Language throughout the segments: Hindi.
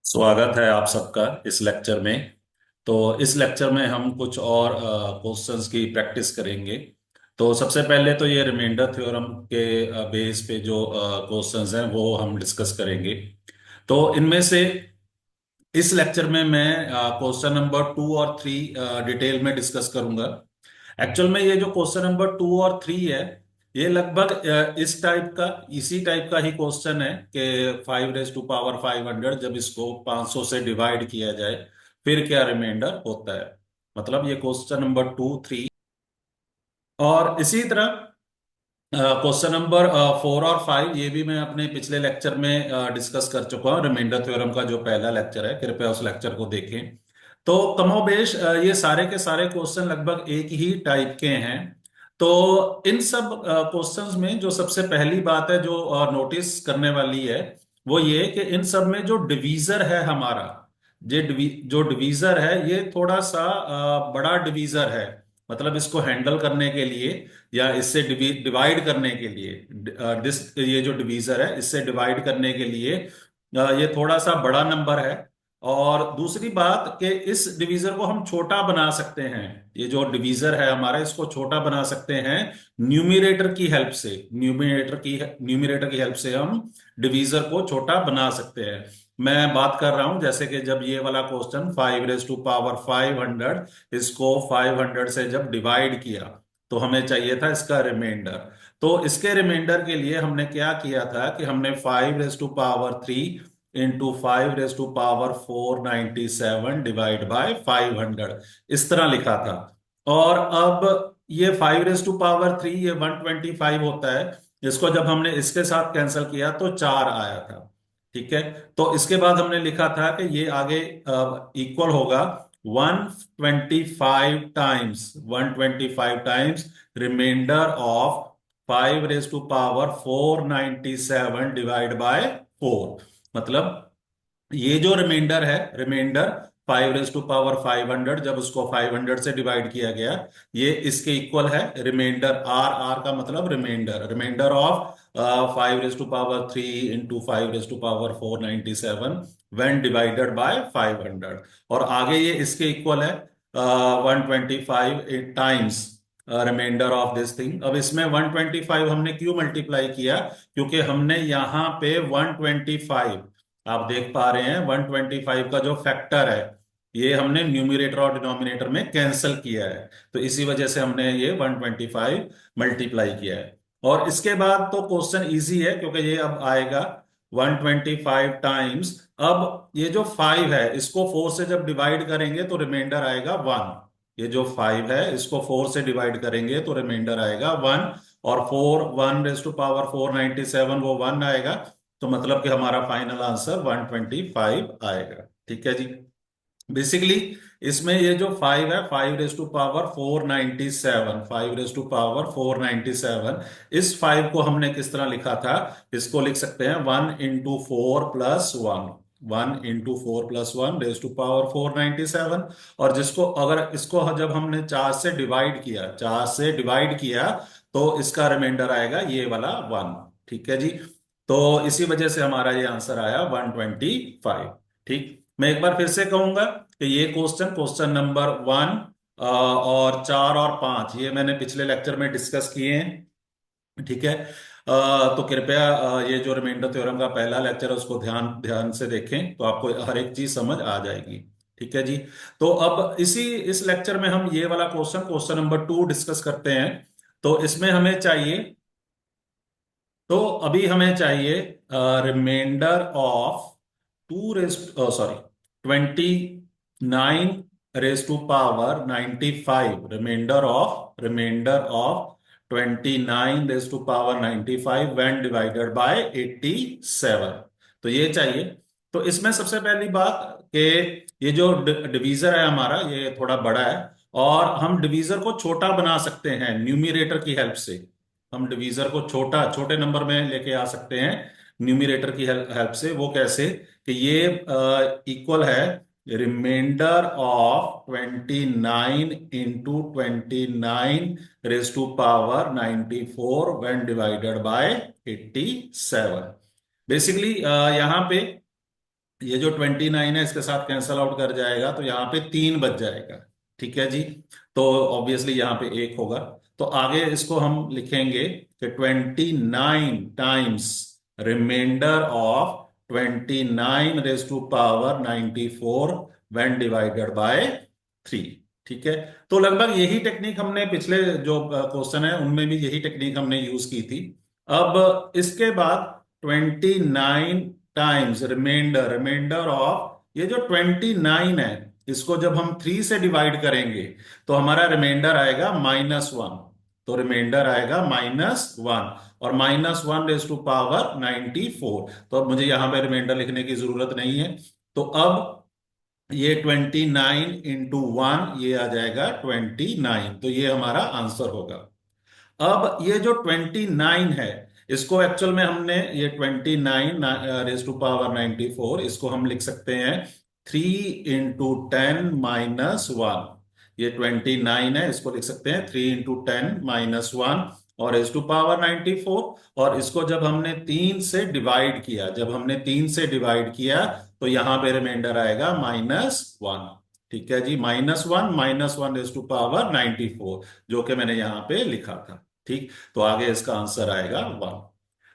स्वागत है आप सबका इस लेक्चर में। तो इस लेक्चर में हम कुछ और क्वेश्चंस की प्रैक्टिस करेंगे। तो सबसे पहले तो ये रिमाइंडर थ्योरम के बेस पे जो क्वेश्चंस हैं वो हम डिस्कस करेंगे। तो इनमें से इस लेक्चर में मैं क्वेश्चन नंबर 2 और 3 डिटेल में डिस्कस करूंगा। एक्चुअल में ये जो क्वेश्चन नंबर 2 और 3 है, ये लगभग इस टाइप का इसी टाइप का ही क्वेश्चन है कि 5 रेज टू पावर 500 जब इसको 500 से डिवाइड किया जाए फिर क्या रिमाइंडर होता है। मतलब ये क्वेश्चन नंबर 2, 3 और इसी तरह क्वेश्चन नंबर 4 और 5 ये भी मैं अपने पिछले लेक्चर में डिस्कस कर चुका हूँ। रिमाइंडर थ्योरम का जो पहला लेक्चर है, कृपया उस लेक्चर को देखें। तो कमोबेश ये सारे के सारे क्वेश्चन लगभग एक ही टाइप के हैं। तो इन सब क्वेश्चंस में जो सबसे पहली बात है जो नोटिस करने वाली है वो ये कि इन सब में जो डिवीजर है हमारा, जो डिवीजर है ये थोड़ा सा बड़ा डिवीजर है। मतलब इसको हैंडल करने के लिए या इससे डिवाइड करने के लिए ये जो डिवीजर है इससे डिवाइड करने के लिए ये थोड़ा सा बड़ा नंबर है। और दूसरी बात कि इस डिवीजर को हम छोटा बना सकते हैं। ये जो डिवीजर है हमारा इसको छोटा बना सकते हैं न्यूमरेटर की हेल्प से। न्यूमरेटर की हेल्प से हम डिवीजर को छोटा बना सकते हैं। मैं बात कर रहा हूं जैसे कि जब ये वाला क्वेश्चन 5 रेज टू पावर 500, इसको 500 से जब डिवाइड किया तो हमें चाहिए था इसका रिमाइंडर। तो इसके रिमाइंडर के लिए हमने क्या किया था कि हमने 5 raise to power 3 into 5 raise to power 497 divide by 500 इस तरह लिखा था। और अब ये 5 रेज टू पावर 3 ये 125 होता है। इसको जब हमने इसके साथ कैंसिल किया तो 4 आया था। ठीक है। तो इसके बाद हमने लिखा था कि ये आगे इक्वल होगा 125 times remainder of 5 raise to power 497 divide by 4। मतलब ये जो रिमाइंडर है, रिमाइंडर 5 रेज टू पावर 500 जब उसको 500 से डिवाइड किया गया, ये इसके इक्वल है रिमाइंडर। आर आर का मतलब remainder, remainder of 5 raise to power 3 into 5 raise to power 497 when divided by 500। और आगे ये इसके इक्वल है 125 times remainder of this thing. अब इसमें 125 हमने क्यों मल्टीप्लाई किया? क्योंकि हमने यहाँ पे 125, आप देख पा रहे हैं 125 का जो फैक्टर है ये हमने न्यूमरेटर और डिनोमिनेटर में कैंसिल किया है। तो इसी वजह से हमने ये 125 मल्टीप्लाई किया है। और इसके बाद तो क्वेश्चन इजी है क्योंकि ये अब आएगा 125 टाइम्स। अब ये जो 5 है इसको 4 से जब डिवाइड करेंगे तो रिमाइंडर आएगा 1। ये जो 5 है इसको 4 से डिवाइड करेंगे तो रिमाइंडर आएगा 1। और 1 रेज टू पावर 497 वो 1 आएगा। तो मतलब कि हमारा फाइनल आंसर 125 आएगा। ठीक है जी। बेसिकली इसमें ये जो 5 है 5 raise to power 497, 5 raise to power 497, इस 5 को हमने किस तरह लिखा था? इसको लिख सकते हैं 1 into 4 plus 1। 1 into 4 plus 1 raise to power 497। और जिसको अगर इसको जब हमने 4 से डिवाइड किया, 4 से डिवाइड किया तो इसका रिमाइंडर आएगा ये वाला 1। ठीक है जी। तो इसी वजह से हमारा ये आंसर आया 125। ठीक। मैं एक बार फिर से कहूंगा कि ये क्वेश्चन, क्वेश्चन नंबर 1 और 4 और 5 ये मैंने पिछले लेक्चर में डिस्कस किए हैं। ठीक है। तो कृपया ये जो रिमाइंडर थ्योरम का पहला लेक्चर है उसको ध्यान ध्यान से देखें तो आपको हर एक चीज समझ आ जाएगी। ठीक है जी। तो अब इस लेक्चर में हम ये वाला क्वेश्चन, क्वेश्चन नंबर 2 डिस्कस करते हैं। तो इसमें हमें चाहिए, तो अभी हमें चाहिए remainder of 29 raise to power 95। Remainder of 29 raise to power 95 when divided by 87। तो ये चाहिए। तो इसमें सबसे पहली बात कि ये जो डिवीजर है हमारा ये थोड़ा बड़ा है और हम डिवीजर को छोटा बना सकते हैं न्यूमरेटर की हेल्प से। हम डिवीजर को छोटा छोटे नंबर में लेके आ सकते हैं न्यूमरेटर की हेल्प से। वो कैसे? कि ये इक्वल है remainder of 29 into 29 raise to power 94 when divided by 87। Basically यहाँ पे ये जो 29 है इसके साथ कैंसल आउट कर जाएगा, तो यहाँ पे 3 बच जाएगा। ठीक है जी। तो ऑब्वियसली यहाँ पे 1 होगा। तो आगे इसको हम लिखेंगे कि 29 times remainder of 29 raise to power 94 when divided by 3। ठीक है। तो लगभग यही टेक्निक हमने पिछले जो क्वेश्चन है उनमें भी यही टेक्निक हमने यूज की थी। अब इसके बाद 29 टाइम्स रिमाइंडर रिमाइंडर ऑफ ये जो 29 है, इसको जब हम 3 से डिवाइड करेंगे तो हमारा रिमाइंडर आएगा -1। तो रिमाइंडर आएगा -1, और -1 रेज टू पावर 94। तो अब मुझे यहां पे रिमाइंडर लिखने की जरूरत नहीं है। तो अब ये 29 × 1 ये आ जाएगा 29। तो ये हमारा आंसर होगा। अब ये जो 29 है, इसको एक्चुअल में हमने ये 29 रेज टू पावर 94, इसको हम लिख सकते हैं 3 × 10 - 1। ये 29 है, इसको लिख सकते हैं 3 × 10 - 1 और रेज टू पावर 94। और इसको जब हमने 3 से डिवाइड किया, तो यहां पे रिमाइंडर आएगा -1। ठीक है जी, -1 रेज टू पावर 94, जो कि मैंने यहां पे लिखा था। ठीक। तो आगे इसका आंसर आएगा 1।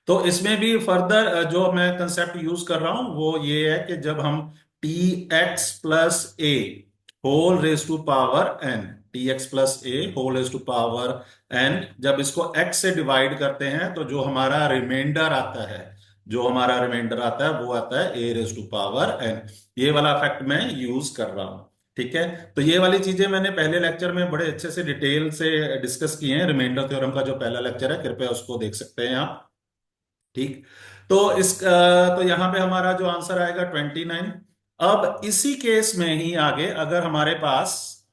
तो इसमें भी फर्दर जो मैं कंसेप्ट यूज कर रहा हूं वो ये है कि जब हम tx+a whole raise to power n, tx+a whole raise to power n, जब इसको x से डिवाइड करते हैं तो जो हमारा रिमाइंडर आता है वो आता है a raise to power n। ये वाला फैक्ट मैं यूज कर रहा हूं। ठीक है। तो ये वाली चीजें मैंने पहले लेक्चर में बड़े अच्छे से डिटेल से डिस्कस किए हैं। रिमाइंडर थ्योरम का जो पहला लेक्चर है, कृपया उसको देख सकते हैं आप। ठीक। तो तो यहां पे हमारा जो आंसर आएगा 29। अब इसी केस में ही आगे अगर हमारे पास,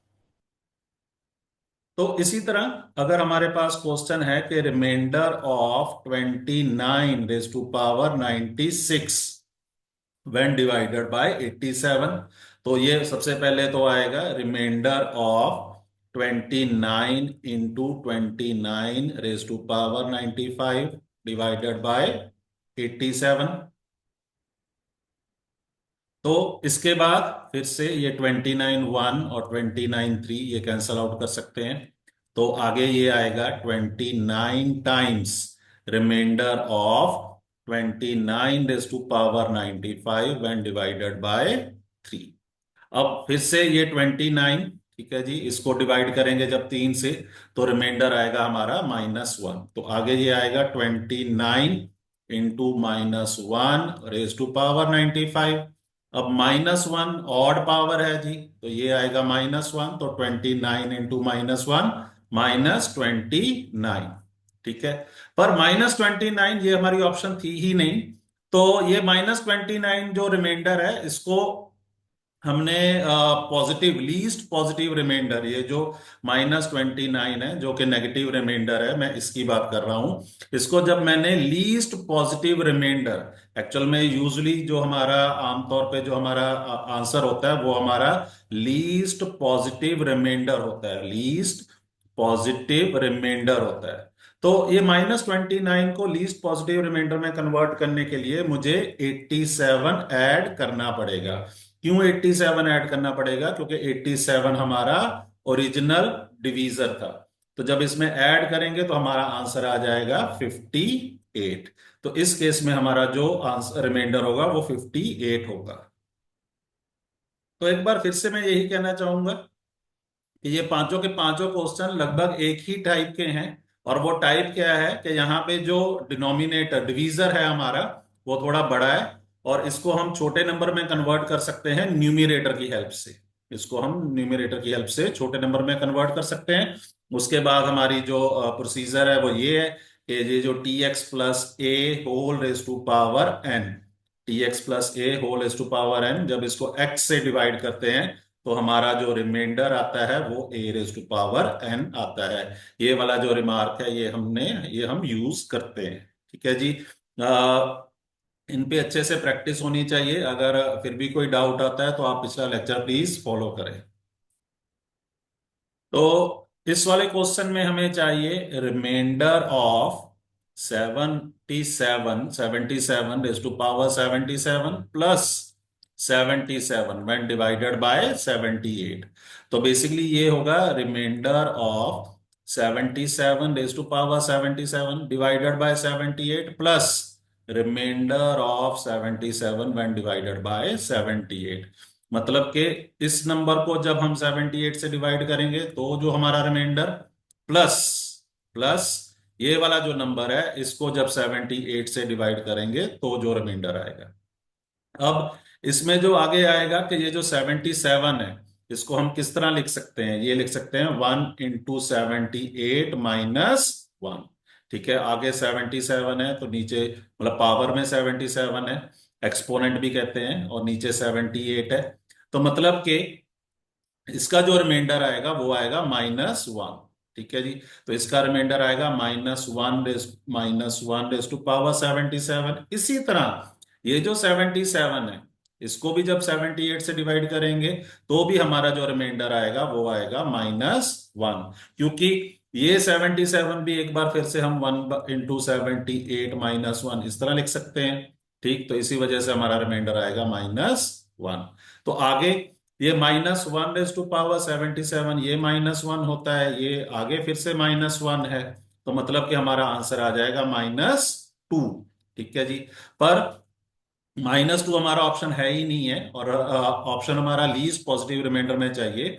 तो इसी तरह अगर हमारे पास क्वेश्चन है कि remainder of 29 raise to power 96 when divided by 87। तो ये सबसे पहले तो आएगा remainder of 29 × 29 raise to power 95 divided by 87। तो इसके बाद फिर से ये 29 1 और 29 3 ये कैंसल आउट कर सकते हैं। तो आगे ये आएगा 29 times remainder of 29 raise to power 95 when divided by 3। अब फिर से ये 29। ठीक है जी, इसको डिवाइड करेंगे जब 3 से, तो रिमाइंडर आएगा हमारा -1। तो आगे ये आएगा 29 × -1 रेज टू पावर 95। अब -1 ऑड पावर है जी, तो ये आएगा -1। तो 29 × -1 -29। ठीक है। पर -29 ये हमारी ऑप्शन थी ही नहीं। तो ये -29 जो रिमाइंडर है इसको हमने पॉजिटिव, लीस्ट पॉजिटिव रिमाइंडर, ये जो -29 है जो कि नेगेटिव रिमाइंडर है, मैं इसकी बात कर रहा हूं। इसको जब मैंने लीस्ट पॉजिटिव रिमाइंडर, एक्चुअल में यूजली जो हमारा आमतौर पे जो हमारा आंसर होता है वो हमारा लीस्ट पॉजिटिव रिमाइंडर होता है, लीस्ट पॉजिटिव रिमाइंडर होता है। तो ये -29 को लीस्ट पॉजिटिव रिमाइंडर में कन्वर्ट करने के लिए मुझे 87 ऐड करना पड़ेगा। क्यों 87 ऐड करना पड़ेगा? क्योंकि 87 हमारा ओरिजिनल डिवीजर था। तो जब इसमें ऐड करेंगे तो हमारा आंसर आ जाएगा 58। तो इस केस में हमारा जो आंसर रिमाइंडर होगा वो 58 होगा। तो एक बार फिर से मैं यही कहना चाहूंगा कि ये पांचों के पांचों क्वेश्चन लगभग एक ही टाइप के हैं। और वो टाइप क्या है कि यहाँ पे जो डिनोमिनेटर डिवीजर है हमारा वो थोड़ा बड़ा है, और इसको हम छोटे नंबर में कन्वर्ट कर सकते हैं न्यूमिरेटर की हेल्प से। इसको हम न्यूमिरेटर की हेल्प से छोटे नंबर में कन्वर्ट कर सकते हैं। उसके बाद हमारी जो प्रोसीजर है वो ये है कि ये जो tx+a whole raise to power n, tx+a whole raise to power n, जब इसको x से डिवाइड करते हैं तो हमारा जो रिमाइंडर आता है वो a⁻n आता है। ये वाला जो रिमार्क है ये हम यूज करते हैं। ठीक है जी। इन पे अच्छे से प्रैक्टिस होनी चाहिए। अगर फिर भी कोई डाउट आता है तो आप पिछला लेक्चर प्लीज फॉलो करें। तो इस वाले क्वेश्चन में हमें चाहिए remainder of 77 raise to power 77 plus 77 when divided by 78। तो बेसिकली ये होगा remainder of 77 raise to power 77 divided by 78 plus remainder of 77 when divided by 78। मतलब कि इस नंबर को जब हम 78 से डिवाइड करेंगे तो जो हमारा रिमाइंडर, प्लस प्लस ये वाला जो नंबर है इसको जब 78 से डिवाइड करेंगे तो जो रिमाइंडर आएगा। अब इसमें जो आगे आएगा कि ये जो 77 है इसको हम किस तरह लिख सकते हैं, ये लिख सकते हैं 1 इंटू 78 - 1। ठीक है, आगे 77 है तो नीचे मतलब पावर में 77 है, एक्सपोनेंट भी कहते हैं, और नीचे 78 है। तो मतलब कि इसका जो रिमाइंडर आएगा वो आएगा -1। ठीक है जी। तो इसका रिमाइंडर आएगा -1 रेज टू पावर 77। इसी तरह ये जो 77 है इसको भी जब 78 से डिवाइड करेंगे तो भी हमारा जो रिमाइंडर आएगा वो आएगा -1, क्योंकि ये 77 भी एक बार फिर से हम 1 इंटू 78 - 1 इस तरह लिख सकते हैं। ठीक, तो इसी वजह से हमारा रिमाइंडर आएगा -1। तो आगे ये -1 रेज टू पावर 77, ये -1 होता है, ये आगे फिर से -1 है, तो मतलब कि हमारा आंसर आ जाएगा -2। ठीक है जी। पर -2 हमारा ऑप्शन है ही नहीं है, और ऑप्शन हमारा लीस्ट पॉजिटिव रिमाइंडर में चाहिए।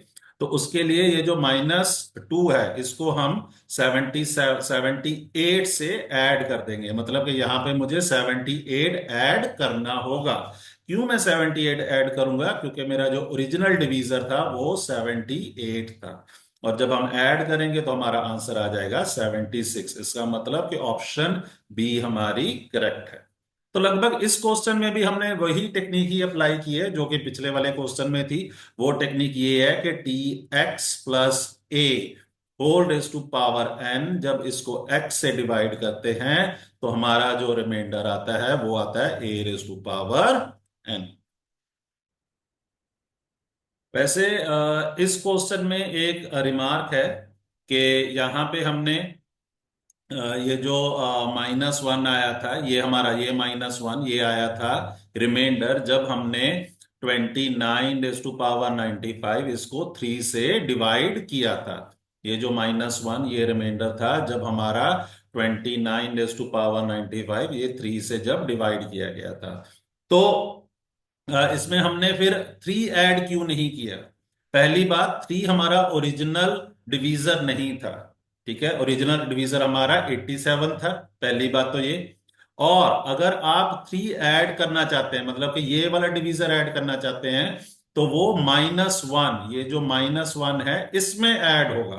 तो उसके लिए ये जो -2 है इसको हम 78 से ऐड कर देंगे, मतलब कि यहां पे मुझे 78 ऐड करना होगा। क्यों मैं 78 ऐड करूंगा, क्योंकि मेरा जो ओरिजिनल डिवीजर था वो 78 था, और जब हम ऐड करेंगे तो हमारा आंसर आ जाएगा 76। इसका मतलब कि ऑप्शन बी हमारी करेक्ट है। तो लगभग इस क्वेश्चन में भी हमने वही टेक्निक ही अप्लाई की है जो कि पिछले वाले क्वेश्चन में थी। वो टेक्निक ये है कि Tx + a whole raise to power n, जब इसको x से डिवाइड करते हैं तो हमारा जो रिमाइंडर आता है वो आता है a⁻n। वैसे इस क्वेश्चन में एक रिमार्क है कि यहाँ पे हमने ये जो -1 आया था, ये हमारा ये -1 ये आया था रिमाइंडर जब हमने 29 रेज टू पावर 95 इसको 3 से डिवाइड किया था। ये जो -1 ये रिमाइंडर था जब हमारा 29 रेज टू पावर 95 ये 3 से जब डिवाइड किया गया था। तो इसमें हमने फिर 3 ऐड क्यों नहीं किया? पहली बात, 3 हमारा ओरिजिनल डिवीजर नहीं था। ठीक है, ओरिजिनल डिवीजर हमारा 87 था, पहली बात तो ये। और अगर आप 3 ऐड करना चाहते हैं, मतलब कि ये वाला डिवीजर ऐड करना चाहते हैं, तो वो -1, ये जो -1 है इसमें ऐड होगा।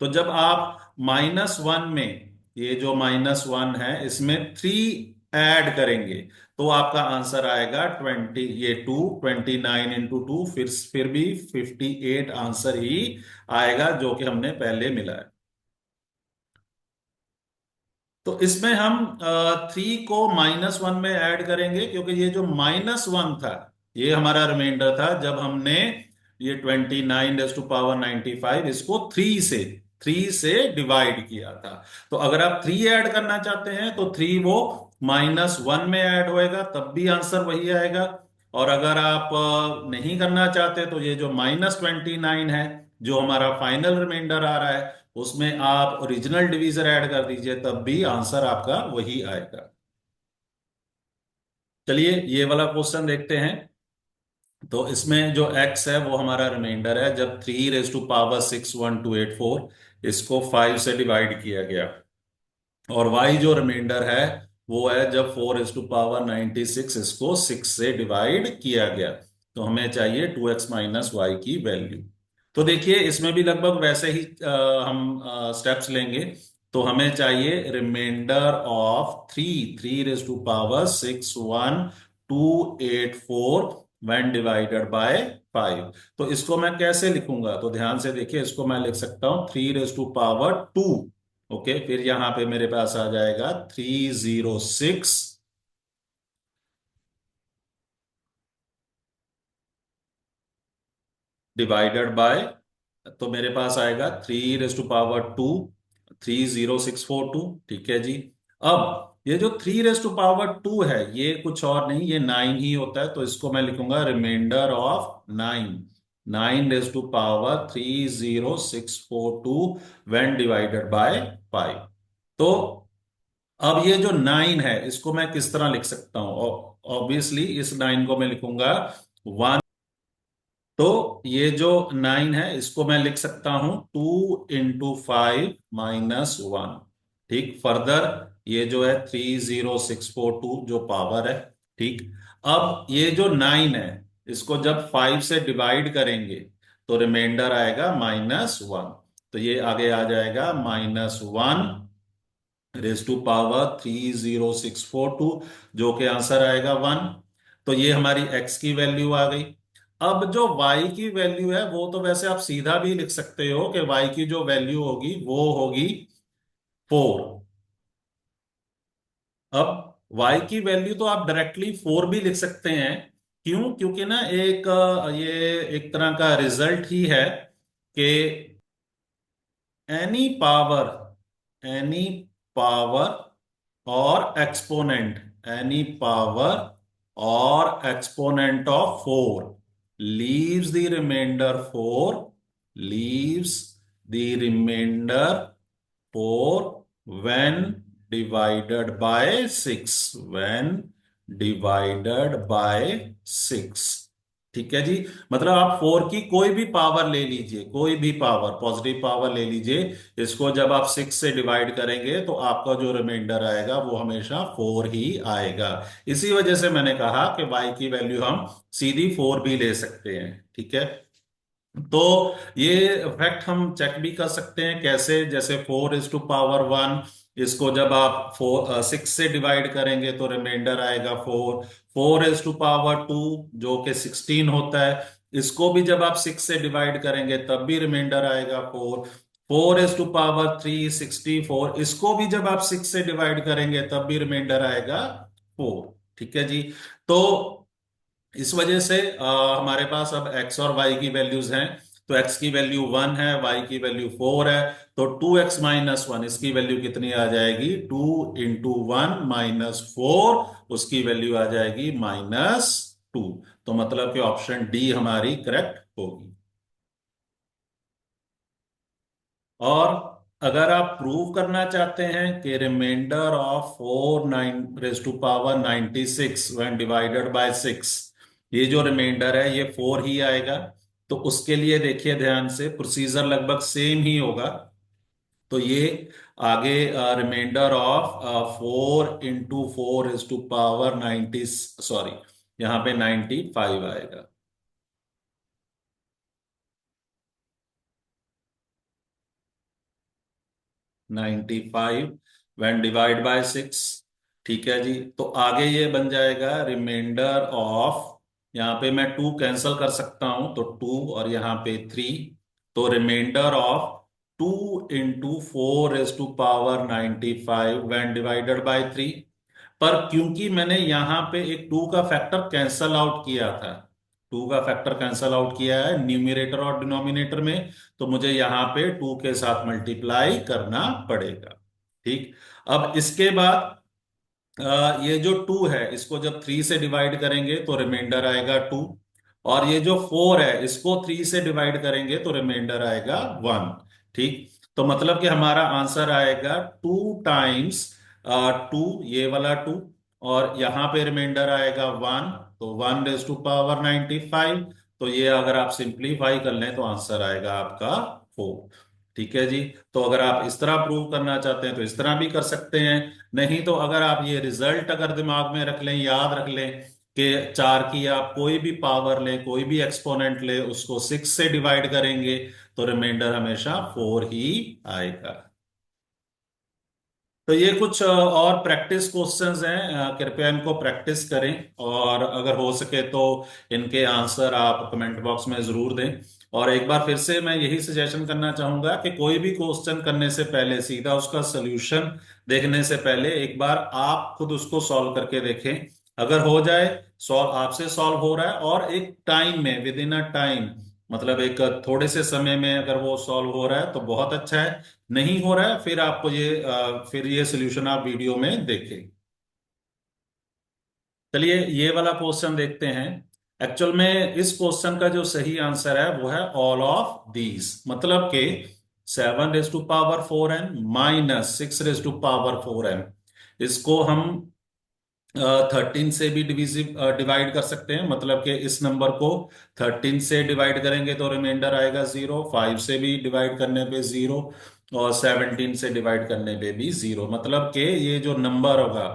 तो जब आप -1 में ये जो -1 है इसमें 3 ऐड करेंगे तो आपका आंसर आएगा 20, ये 2, 29 × 2, फिर भी 58 आंसर ही आएगा जो कि हमने पहले मिला है। तो इसमें हम 3 को -1 में ऐड करेंगे, क्योंकि ये जो -1 था ये हमारा रिमाइंडर था जब हमने ये 29 रेज टू पावर 95 इसको 3 से डिवाइड किया था। तो अगर आप 3 ऐड करना चाहते हैं तो 3 वो -1 में ऐड होएगा, तब भी आंसर वही आएगा। और अगर आप नहीं करना चाहते तो ये जो -29 है जो हमारा फाइनल रिमाइंडर आ रहा है उसमें आप ओरिजिनल डिवीजर ऐड कर दीजिए, तब भी आंसर आपका वही आएगा। चलिए ये वाला क्वेश्चन देखते हैं। तो इसमें जो x है वो हमारा रिमाइंडर है जब 3 रेज टू पावर 6 1 2 8 4 इसको 5 से डिवाइड किया गया, और y जो रिमाइंडर है वो है जब 4 रेज टू पावर 96 इसको 6 से डिवाइड किया गया। तो हमें चाहिए 2x - y की वैल्यू। तो देखिए इसमें भी लगभग वैसे ही हम स्टेप्स लेंगे। तो हमें चाहिए remainder of 3 3 raise to power 6 1 2 8 4 when divided by 5। तो इसको मैं कैसे लिखूंगा, तो ध्यान से देखिए, इसको मैं लिख सकता हूं 3 रेज टू पावर 2। ओके, फिर यहां पे मेरे पास आ जाएगा 306 डिवाइडेड बाय, तो मेरे पास आएगा 3 रेज टू पावर 2 30642। ठीक है जी। अब ये जो 3 रेज टू पावर 2 है ये कुछ और नहीं, ये 9 ही होता है, तो इसको मैं लिखूंगा remainder of 9। 9 raise to power 30642 when divided by 5। तो अब ये जो 9 है इसको मैं किस तरह लिख सकता हूं? ऑब्वियसली इस 9 को मैं लिखूंगा 1। तो ये जो 9 है इसको मैं लिख सकता हूं 2 × 5 - 1। ठीक, फर्दर ये जो है 30642 जो पावर है। ठीक, अब ये जो 9 है इसको जब 5 से डिवाइड करेंगे तो रिमाइंडर आएगा -1। तो ये आगे आ जाएगा -1 रेज टू पावर 30642, जो कि आंसर आएगा 1। तो ये हमारी x की वैल्यू आ गई। अब जो y की वैल्यू है वो तो वैसे आप सीधा भी लिख सकते हो कि y की जो वैल्यू होगी वो होगी 4। अब y की वैल्यू तो आप डायरेक्टली 4 भी लिख सकते हैं। क्यों? क्योंकि ना एक ये एक तरह का रिजल्ट ही है कि any power, any power or exponent, any power or exponent of 4 leaves the remainder 4, leaves the remainder 4 when divided by 6, when divided by 6। ठीक है जी। मतलब आप 4 की कोई भी पावर ले लीजिए, कोई भी पावर, पॉजिटिव पावर ले लीजिए, इसको जब आप 6 से डिवाइड करेंगे तो आपका जो रिमाइंडर आएगा वो हमेशा 4 ही आएगा। इसी वजह से मैंने कहा कि y की वैल्यू हम सीधी 4 भी ले सकते हैं। ठीक है, तो ये फैक्ट हम चेक भी कर सकते हैं कैसे? जैसे 4 रेज टू पावर 1, इसको जब आप 6 से डिवाइड करेंगे तो रिमाइंडर आएगा 4। 4 रेज टू पावर 2 जो कि 16 होता है, इसको भी जब आप 6 से डिवाइड करेंगे तब भी रिमाइंडर आएगा 4। 4 रेज टू पावर 3 64, इसको भी जब आप 6 से डिवाइड करेंगे तब भी रिमाइंडर आएगा 4। ठीक है जी। तो इस वजह से हमारे पास अब x और y की वैल्यूज हैं। तो x की वैल्यू 1 है, y की वैल्यू 4 है। तो 2x - 1 इसकी वैल्यू कितनी आ जाएगी? 2 × 1 - 4, उसकी वैल्यू आ जाएगी -2। तो मतलब कि ऑप्शन डी हमारी करेक्ट होगी। और अगर आप प्रूव करना चाहते हैं कि remainder of 4 raise to power 96 when divided by 6, ये जो रिमाइंडर है ये 4 ही आएगा, तो उसके लिए देखिए ध्यान से, प्रोसीजर लगभग सेम ही होगा। तो ये आगे remainder of 4 × 4 raise to power 90, sorry यहाँ पे 95 आएगा। 95 व्हेन डिवाइड बाय 6। ठीक है जी। तो आगे ये बन जाएगा रिमाइंडर ऑफ, यहाँ पे मैं 2 कैंसल कर सकता हूं तो 2, और यहाँ पे 3। तो remainder of 2 × 4 raise to power 95 when divided by 3। पर क्योंकि मैंने यहां पे एक 2 का फैक्टर कैंसल आउट किया था, 2 का फैक्टर कैंसल आउट किया है न्यूमरेटर और डिनोमिनेटर में, तो मुझे यहां पे 2 के साथ मल्टीप्लाई करना पड़ेगा। ठीक, अब इसके बाद ये जो 2 है इसको जब 3 से डिवाइड करेंगे तो रिमाइंडर आएगा 2, और ये जो 4 है इसको 3 से डिवाइड करेंगे तो रिमाइंडर आएगा 1। ठीक, तो मतलब कि हमारा आंसर आएगा 2 × 2, ये वाला 2, और यहां पे रिमाइंडर आएगा 1। तो 1 रेज टू पावर 95। तो ये अगर आप सिंप्लीफाई कर लें तो आंसर आएगा आपका 4। ठीक है जी। तो अगर आप इस तरह प्रूव करना चाहते हैं तो इस तरह भी कर सकते हैं। नहीं तो अगर आप ये रिजल्ट अगर दिमाग में रख लें, याद रख लें कि 4 की आप कोई भी पावर लें, कोई भी एक्सपोनेंट ले, उसको 6 से डिवाइड करेंगे तो रिमाइंडर हमेशा 4 ही आएगा। तो ये कुछ और प्रैक्टिस क्वेश्चंस हैं, कृपया इनको प्रैक्टिस करें, और अगर हो सके तो इनके आंसर आप कमेंट बॉक्स में जरूर दें। और एक बार फिर से मैं यही सजेशन करना चाहूंगा कि कोई भी क्वेश्चन करने से पहले, सीधा उसका सोल्यूशन देखने से पहले एक बार आप खुद उसको सॉल्व करके देखें। अगर हो जाए, सॉल्व आपसे सॉल्व हो रहा है और एक टाइम में, विद इन अ टाइम, मतलब एक थोड़े से समय में अगर वो सॉल्व हो रहा है तो बहुत अच्छा है। नहीं हो रहा है फिर आपको ये फिर ये सोल्यूशन आप वीडियो में देखें। चलिए ये वाला क्वेश्चन देखते हैं। एक्चुअल में इस क्वेश्चन का जो सही आंसर है वो है ऑल ऑफ दीज, मतलब कि 7 raise to power 4n minus 6 raise to power 4n, इसको हम 13 से भी डिवाइड कर सकते हैं, मतलब कि इस नंबर को 13 से डिवाइड करेंगे तो रिमाइंडर आएगा 0, 5 से भी डिवाइड करने पे 0, और 17 से डिवाइड करने पे भी 0, मतलब कि ये जो नंबर होगा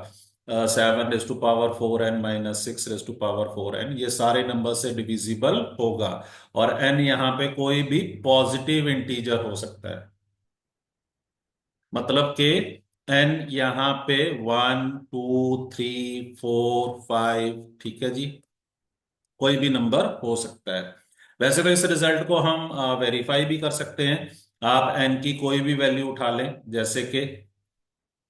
7 raise to power 4n minus 6 raise to power 4n, ये सारे नंबर से डिविजिबल होगा। और n यहाँ पे कोई भी पॉजिटिव इंटीजर हो सकता है, मतलब कि n यहाँ पे 1 2 3 4 5, ठीक है जी, कोई भी नंबर हो सकता है। वैसे तो इस रिजल्ट को हम वेरीफाई भी कर सकते हैं। आप n की कोई भी वैल्यू उठा लें, जैसे कि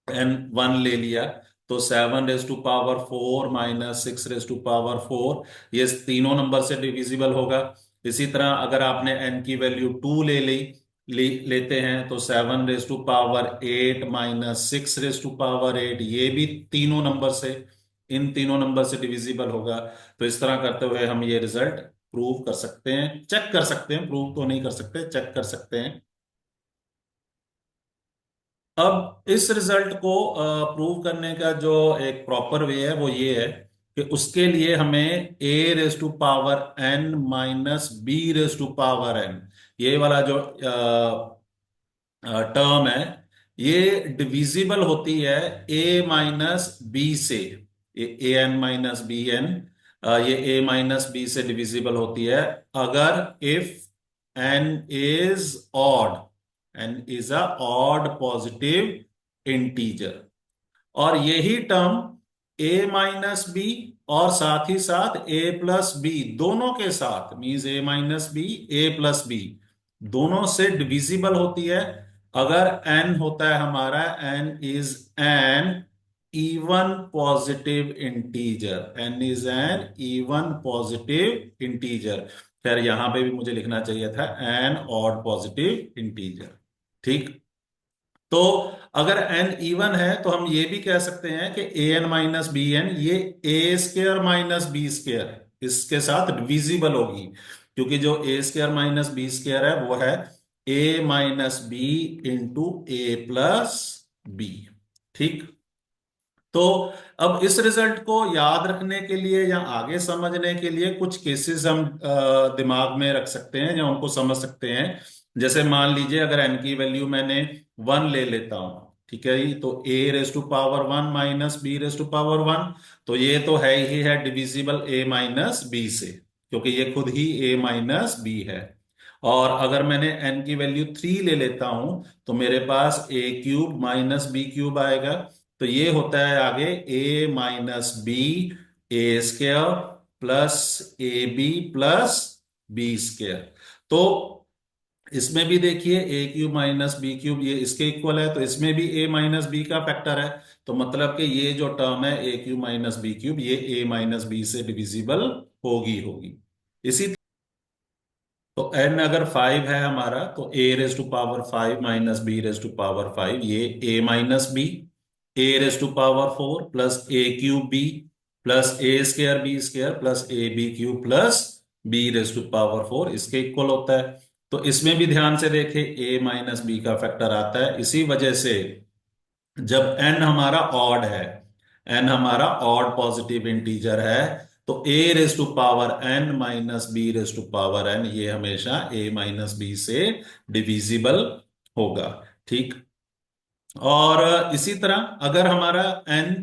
n 1 ले लिया, तो 7 raise to power 4 minus 6 raise to power 4, ये तीनों नंबर से डिविजिबल होगा। इसी तरह अगर आपने n की वैल्यू 2 लेते हैं तो 7 raise to power 8 minus 6 raise to power 8, ये भी तीनों नंबर से, इन तीनों नंबर से डिविजिबल होगा। तो इस तरह करते हुए हम ये रिजल्ट प्रूव कर सकते हैं, चेक कर सकते हैं, प्रूव तो नहीं कर सकते, चेक कर सकते हैं। अब इस रिजल्ट को प्रूव करने का जो एक प्रॉपर वे है वो ये है कि उसके लिए हमें a raise to power n minus b raise to power n, ये वाला जो टर्म है, ये डिविजिबल होती है a माइनस बी से। A N minus B N, ये a माइनस बी से डिविजिबल होती है अगर if n is odd, n is a odd positive integer. और यही टर्म a माइनस बी और साथ ही साथ a प्लस बी दोनों के साथ, means a minus b a plus b दोनों से डिविजिबल होती है अगर n होता है हमारा, n is an even positive integer, n is an even positive integer. खैर यहां पे भी मुझे लिखना चाहिए था एन ऑड पॉजिटिव इंटीजर, ठीक। तो अगर n इवन है तो हम ये भी कह सकते हैं कि A N minus B N, ये ए स्क्र माइनस बी स्क्र इसके साथ डिविजिबल होगी, क्योंकि जो ए स्क्र माइनस बी स्क्र है वो है ए minus b into a plus B, ठीक। तो अब इस रिजल्ट को याद रखने के लिए या आगे समझने के लिए कुछ केसेस हम दिमाग में रख सकते हैं या उनको समझ सकते हैं। जैसे मान लीजिए अगर n की वैल्यू मैंने 1 ले लेता हूं, ठीक है जी, तो a raise to power 1 minus b raise to power 1, तो ये तो है ही है डिविजिबल a माइनस बी से, क्योंकि ये खुद ही a माइनस बी है। और अगर मैंने n की वैल्यू 3 ले लेता हूं तो मेरे पास a³ माइनस b³ आएगा। तो ये होता है आगे a minus b a square plus a b plus b square. तो इसमें भी देखिए a³ माइनस b³ ये इसके इक्वल है, तो इसमें भी a माइनस बी का फैक्टर है। तो मतलब कि ये जो टर्म है a³ माइनस b³ ये a माइनस बी से डिविजिबल होगी। इसी तो n अगर 5 है हमारा तो a raise to power 5 minus b raise to power 5, ये a minus b, a raise to power 4 plus a³ b plus a² b² plus ab³ plus b raise to power 4 इसके इक्वल होता है। तो इसमें भी ध्यान से देखें a माइनस बी का फैक्टर आता है। इसी वजह से जब n हमारा ऑड है, n हमारा ऑड पॉजिटिव इंटीजर है, तो a raise to power n minus b raise to power n ये हमेशा a माइनस बी से डिविजिबल होगा, ठीक। और इसी तरह अगर हमारा n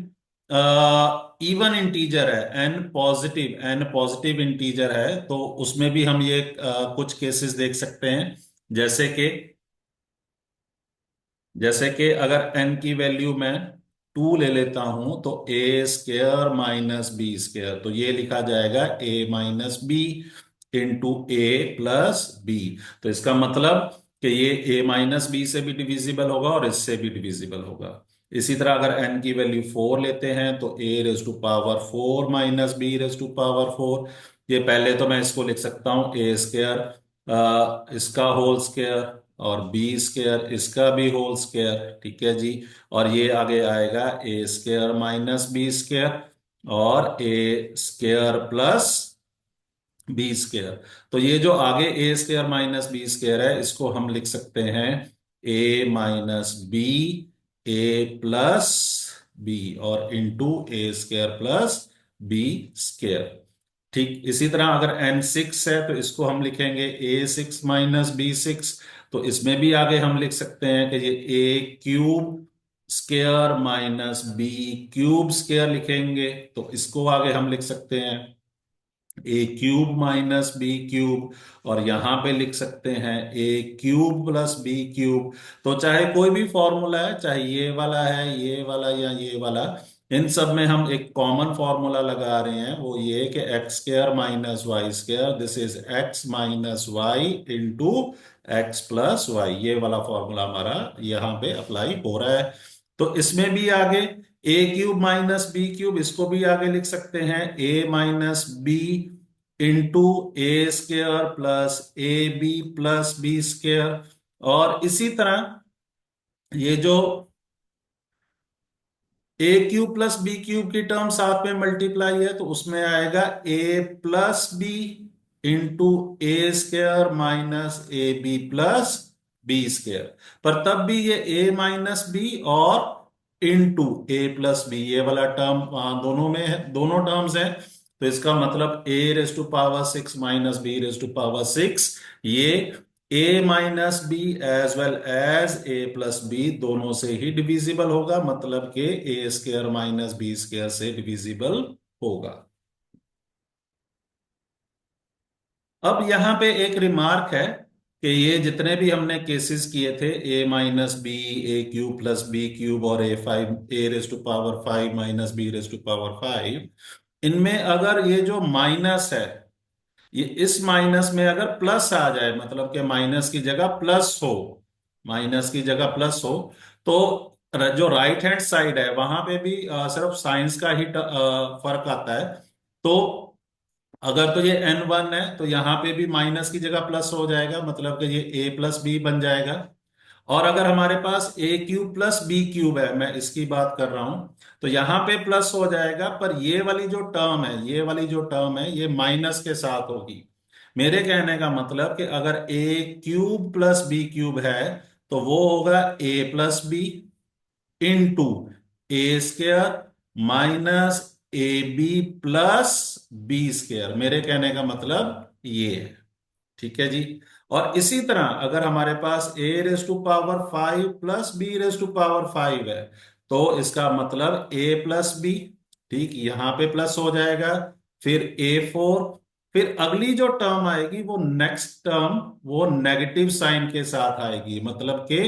इवन इंटीजर है, n पॉजिटिव इंटीजर है, तो उसमें भी हम ये कुछ केसेस देख सकते हैं। जैसे कि अगर n की वैल्यू मैं 2 ले लेता हूं तो a² माइनस b², तो ये लिखा जाएगा a minus b into a plus b. तो इसका मतलब कि ये a माइनस बी से भी डिविजिबल होगा और इससे भी डिविजिबल होगा। इसी तरह अगर n की वैल्यू 4 लेते हैं तो a raise to power 4 minus b raise to power 4, ये पहले तो मैं इसको लिख सकता हूं a² इसका होल स्क्वायर और b² इसका भी होल स्क्वायर, ठीक है जी। और ये आगे आएगा a² माइनस बी स्क्वायर और ए स्क्वायर प्लस बी स्क्वायर। तो ये जो आगे ए स्क्वायर माइनस बी स्क्वायर है, इसको हम लिख सकते हैं a minus b, A plus B, और into a square plus b square. ठीक इसी तरह अगर एन सिक्स है तो इसको हम लिखेंगे ए सिक्स माइनस बी सिक्स। तो इसमें भी आगे हम लिख सकते हैं कि ये a cube square minus b cube square लिखेंगे। तो इसको आगे हम लिख सकते हैं a cube minus b cube, और यहां पे लिख सकते हैं a cube plus b cube. तो चाहे कोई भी फॉर्मूला है, चाहे ये वाला है, ये वाला या ये वाला, इन सब में हम एक कॉमन फॉर्मूला लगा रहे हैं, वो ये कि x square minus y square, this is x minus y into x plus y. ये वाला फॉर्मूला हमारा यहाँ पे अप्लाई हो रहा है। तो इसमें भी आगे a cube minus b cube, इसको भी आगे लिख सकते हैं a minus b into a square plus a b plus b square. और इसी तरह ये जो a cube plus b cube की टर्म साथ में मल्टीप्लाई है, तो उसमें आएगा a plus b into a square minus a b plus b square. पर तब भी ये ए माइनस बी और इंटू ए प्लस बी, ये वाला टर्म दोनों में है, दोनों टर्म्स हैं। तो इसका मतलब a raise to power six minus b raise to power six, ये a minus b as well as a plus b दोनों से ही डिविजिबल होगा, मतलब कि a square minus b square से डिविजिबल होगा। अब यहां पे एक रिमार्क है कि ये जितने भी हमने केसेस किए थे, a minus b, a cube plus b cube, और a five, a raise to power five minus b raise to power five, इनमें अगर ये जो माइनस है, ये इस माइनस में अगर प्लस आ जाए, मतलब कि माइनस की जगह प्लस हो, माइनस की जगह प्लस हो, तो जो राइट हैंड साइड है वहां पे भी सिर्फ साइंस का ही फर्क आता है। तो अगर तो ये एन वन है तो यहाँ पे भी माइनस की जगह प्लस हो जाएगा, मतलब कि ये ए प्लस बी बन जाएगा। और अगर हमारे पास ए क्यूब प्लस बी क्यूब है, मैं इसकी बात कर रहा हूं, तो यहां पे प्लस हो जाएगा, पर ये वाली जो टर्म है, ये वाली जो टर्म है, ये माइनस के साथ होगी। मेरे कहने का मतलब कि अगर a cube plus b cube है, तो वो होगा a plus b into a square minus a b plus b square. मेरे कहने का मतलब ये है। ठीक है जी। और इसी तरह अगर हमारे पास a raise to power five plus b raise to power five है, तो इसका मतलब ए प्लस बी, ठीक यहां पे प्लस हो जाएगा, फिर ए फोर, फिर अगली जो टर्म आएगी वो नेक्स्ट टर्म वो नेगेटिव साइन के साथ आएगी, मतलब के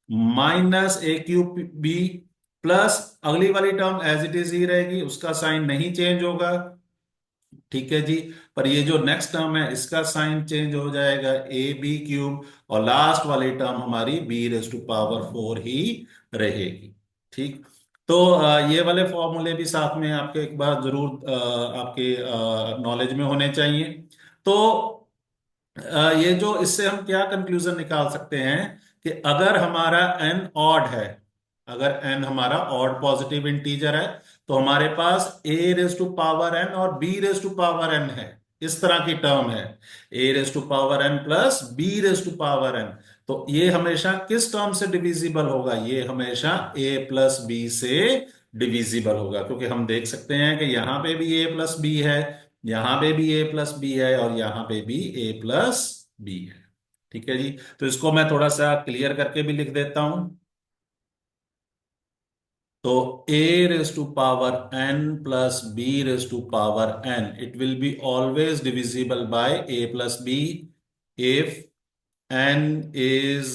minus a cube b plus अगली वाली टर्म एज इट इज ही रहेगी, उसका साइन नहीं चेंज होगा। ठीक है जी। पर ये जो नेक्स्ट टर्म है इसका साइन चेंज हो जाएगा, ए बी क्यूब, और लास्ट वाली टर्म हमारी b raise to power four ही रहेगी। ठीक। तो ये वाले फॉर्मूले भी साथ में आपके एक बार जरूर आपके नॉलेज में होने चाहिए। तो ये जो इससे हम क्या कंक्लूजन निकाल सकते हैं कि अगर हमारा एन ऑड है, अगर एन हमारा ऑड पॉजिटिव इंटीजर है, तो हमारे पास a raise to power n और b raise to power n है, इस तरह की टर्म है, a raise to power n plus b raise to power n. तो ये हमेशा किस टर्म से डिविजिबल होगा? ये हमेशा ए प्लस बी से डिविजिबल होगा, क्योंकि हम देख सकते हैं कि यहां पे भी ए प्लस बी है, यहां पे भी ए प्लस बी है, और यहां पे भी ए प्लस बी है। ठीक है जी। तो इसको मैं थोड़ा सा क्लियर करके भी लिख देता हूं। तो a raise to power n plus b raise to power n, it will be always divisible by a plus b if n is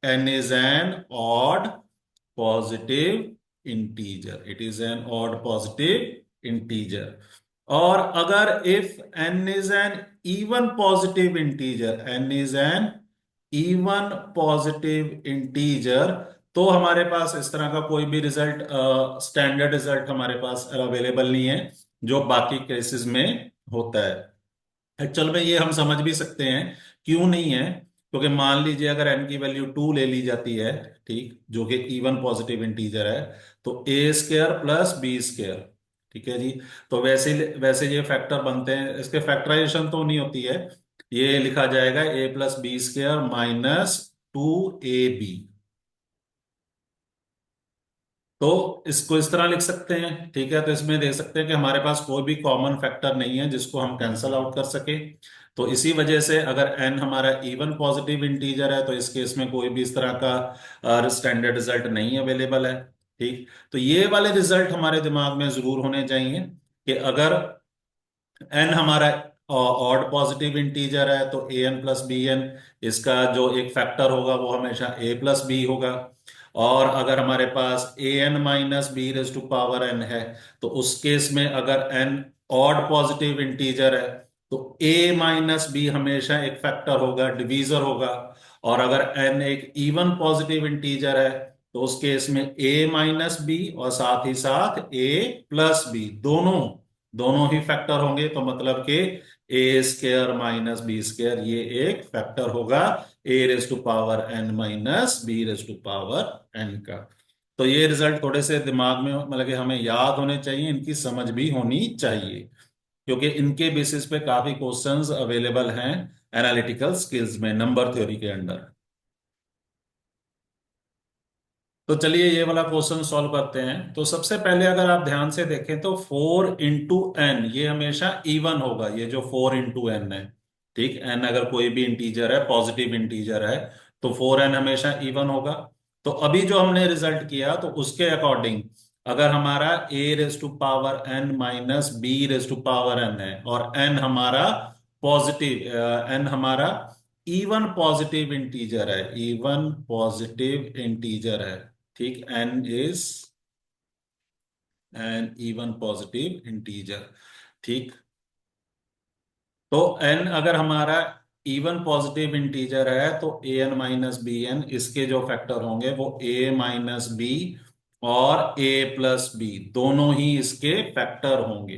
n is an odd positive integer, it is an odd positive integer। और अगर if n is an even positive integer, n is an even positive integer, तो हमारे पास इस तरह का कोई भी रिजल्ट, स्टैंडर्ड रिजल्ट हमारे पास अवेलेबल नहीं है जो बाकी केसेस में होता है। एक्चुअल में ये हम समझ भी सकते हैं क्यों नहीं है, क्योंकि मान लीजिए अगर n की वैल्यू 2 ले ली जाती है, ठीक, जो कि इवन पॉजिटिव इंटीजर है, तो ए स्क्वायर प्लस बी स्क्वायर, ठीक है जी। तो वैसे वैसे ये फैक्टर बनते हैं, इसके फैक्टराइजेशन तो नहीं होती है। ये लिखा जाएगा a+b² -2ab। तो इसको इस तरह लिख सकते हैं, ठीक है। तो इसमें देख सकते हैं कि हमारे पास कोई भी कॉमन फैक्टर नहीं है जिसको हम कैंसल आउट कर सके। तो इसी वजह से अगर n हमारा इवन पॉजिटिव इंटीजर है तो इस केस में कोई भी इस तरह का स्टैंडर्ड रिजल्ट नहीं अवेलेबल है। ठीक, तो ये वाले रिजल्ट हमारे दिमाग में जरूर होने चाहिए कि अगर n हमारा ऑड पॉजिटिव इंटीजर है तो an+bn, इसका जो एक फैक्टर होगा वो हमेशा a+b होगा। और अगर हमारे पास an-b⁴ है तो उस केस में अगर n ऑड पॉजिटिव इंटीजर है तो a-b हमेशा एक फैक्टर होगा, डिवीजर होगा। और अगर n एक इवन पॉजिटिव इंटीजर है तो उस केस में a-b और साथ ही साथ a+b दोनों दोनों ही फैक्टर होंगे। तो मतलब कि a² - b² ये एक फैक्टर होगा a⁻n - b⁴ का। तो ये रिजल्ट थोड़े से दिमाग में मतलब कि हमें याद होने चाहिए, इनकी समझ भी होनी चाहिए, क्योंकि इनके बेसिस पे काफी क्वेश्चंस अवेलेबल हैं एनालिटिकल स्किल्स में नंबर थ्योरी के अंडर। तो चलिए ये वाला क्वेश्चन सॉल्व करते हैं। तो सबसे पहले अगर आप ध्यान से देखें तो 4 × n ये हमेशा इवन होगा, ये जो 4 × n है। ठीक, n अगर कोई भी इंटीजर है, पॉजिटिव इंटीजर है, तो 4n हमेशा इवन होगा। तो अभी जो हमने रिजल्ट किया तो उसके अकॉर्डिंग अगर हमारा a⁻n - b⁴ है और n हमारा पॉजिटिव, n हमारा इवन पॉजिटिव इंटीजर है, इवन पॉजिटिव इंटीजर है। ठीक, n is an even positive integer. ठीक, तो n अगर हमारा इवन पॉजिटिव इंटीजर है तो an - bn इसके जो फैक्टर होंगे वो a-b और a+b दोनों ही इसके फैक्टर होंगे।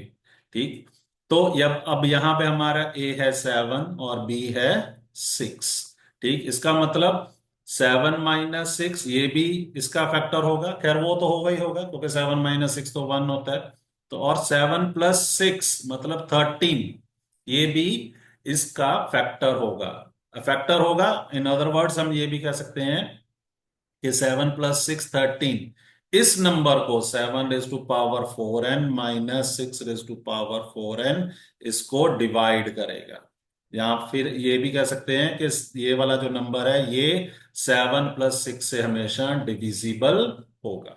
ठीक, तो जब अब यहां पे हमारा a है 7 और b है 6। ठीक, इसका मतलब 7 - 6 ये भी इसका फैक्टर होगा। खैर वो तो होगा ही होगा क्योंकि 7 - 6 तो 1 होता है। तो और 7+6 मतलब 13 ये भी इसका फैक्टर होगा। फैक्टर होगा, इन अदर वर्ड्स हम ये भी कह सकते हैं कि 7+6 13 इस नंबर को 7⁴n -6⁴n इसको डिवाइड करेगा। या फिर ये भी कह सकते हैं कि ये वाला जो नंबर है ये 7+6 से हमेशा डिविजिबल होगा।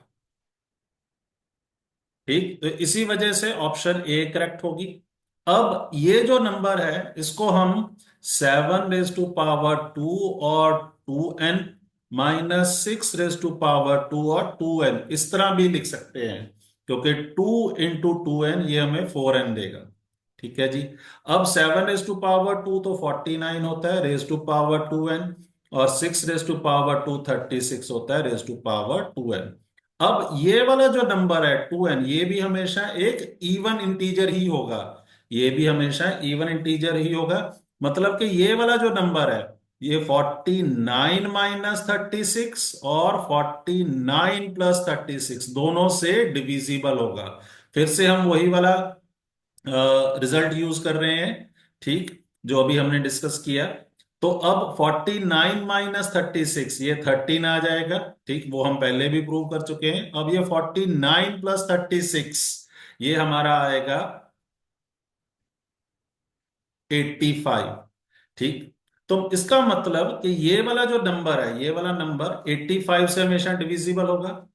ठीक, तो इसी वजह से ऑप्शन ए करेक्ट होगी। अब ये जो नंबर है इसको हम 7⁻² और 2n -6⁻² और 2n इस तरह भी लिख सकते हैं, क्योंकि 2 × 2n ये हमें 4n देगा। ठीक है जी। अब 7⁻² तो 49 होता है रेज़ टू पावर 2n, और 6⁻² 36 होता है रेज़ टू पावर 2n। अब ये वाला जो नंबर है 2n ये भी हमेशा एक इवन इंटीजर ही होगा, ये भी हमेशा इवन इंटीजर ही होगा। मतलब कि ये वाला जो नंबर है ये 49 - 36 और 49 + 36 दोनों से डिविजिबल होगा। फिर से हम वही वाला रिजल्ट यूज कर रहे हैं, ठीक, जो अभी हमने डिस्कस किया। तो अब 49 - 36 ये 13 आ जाएगा। ठीक, वो हम पहले भी प्रूव कर चुके हैं। अब ये 49 + 36 ये हमारा आएगा 85। ठीक, तो इसका मतलब कि ये वाला जो नंबर है ये वाला नंबर 85 से हमेशा डिविजिबल होगा।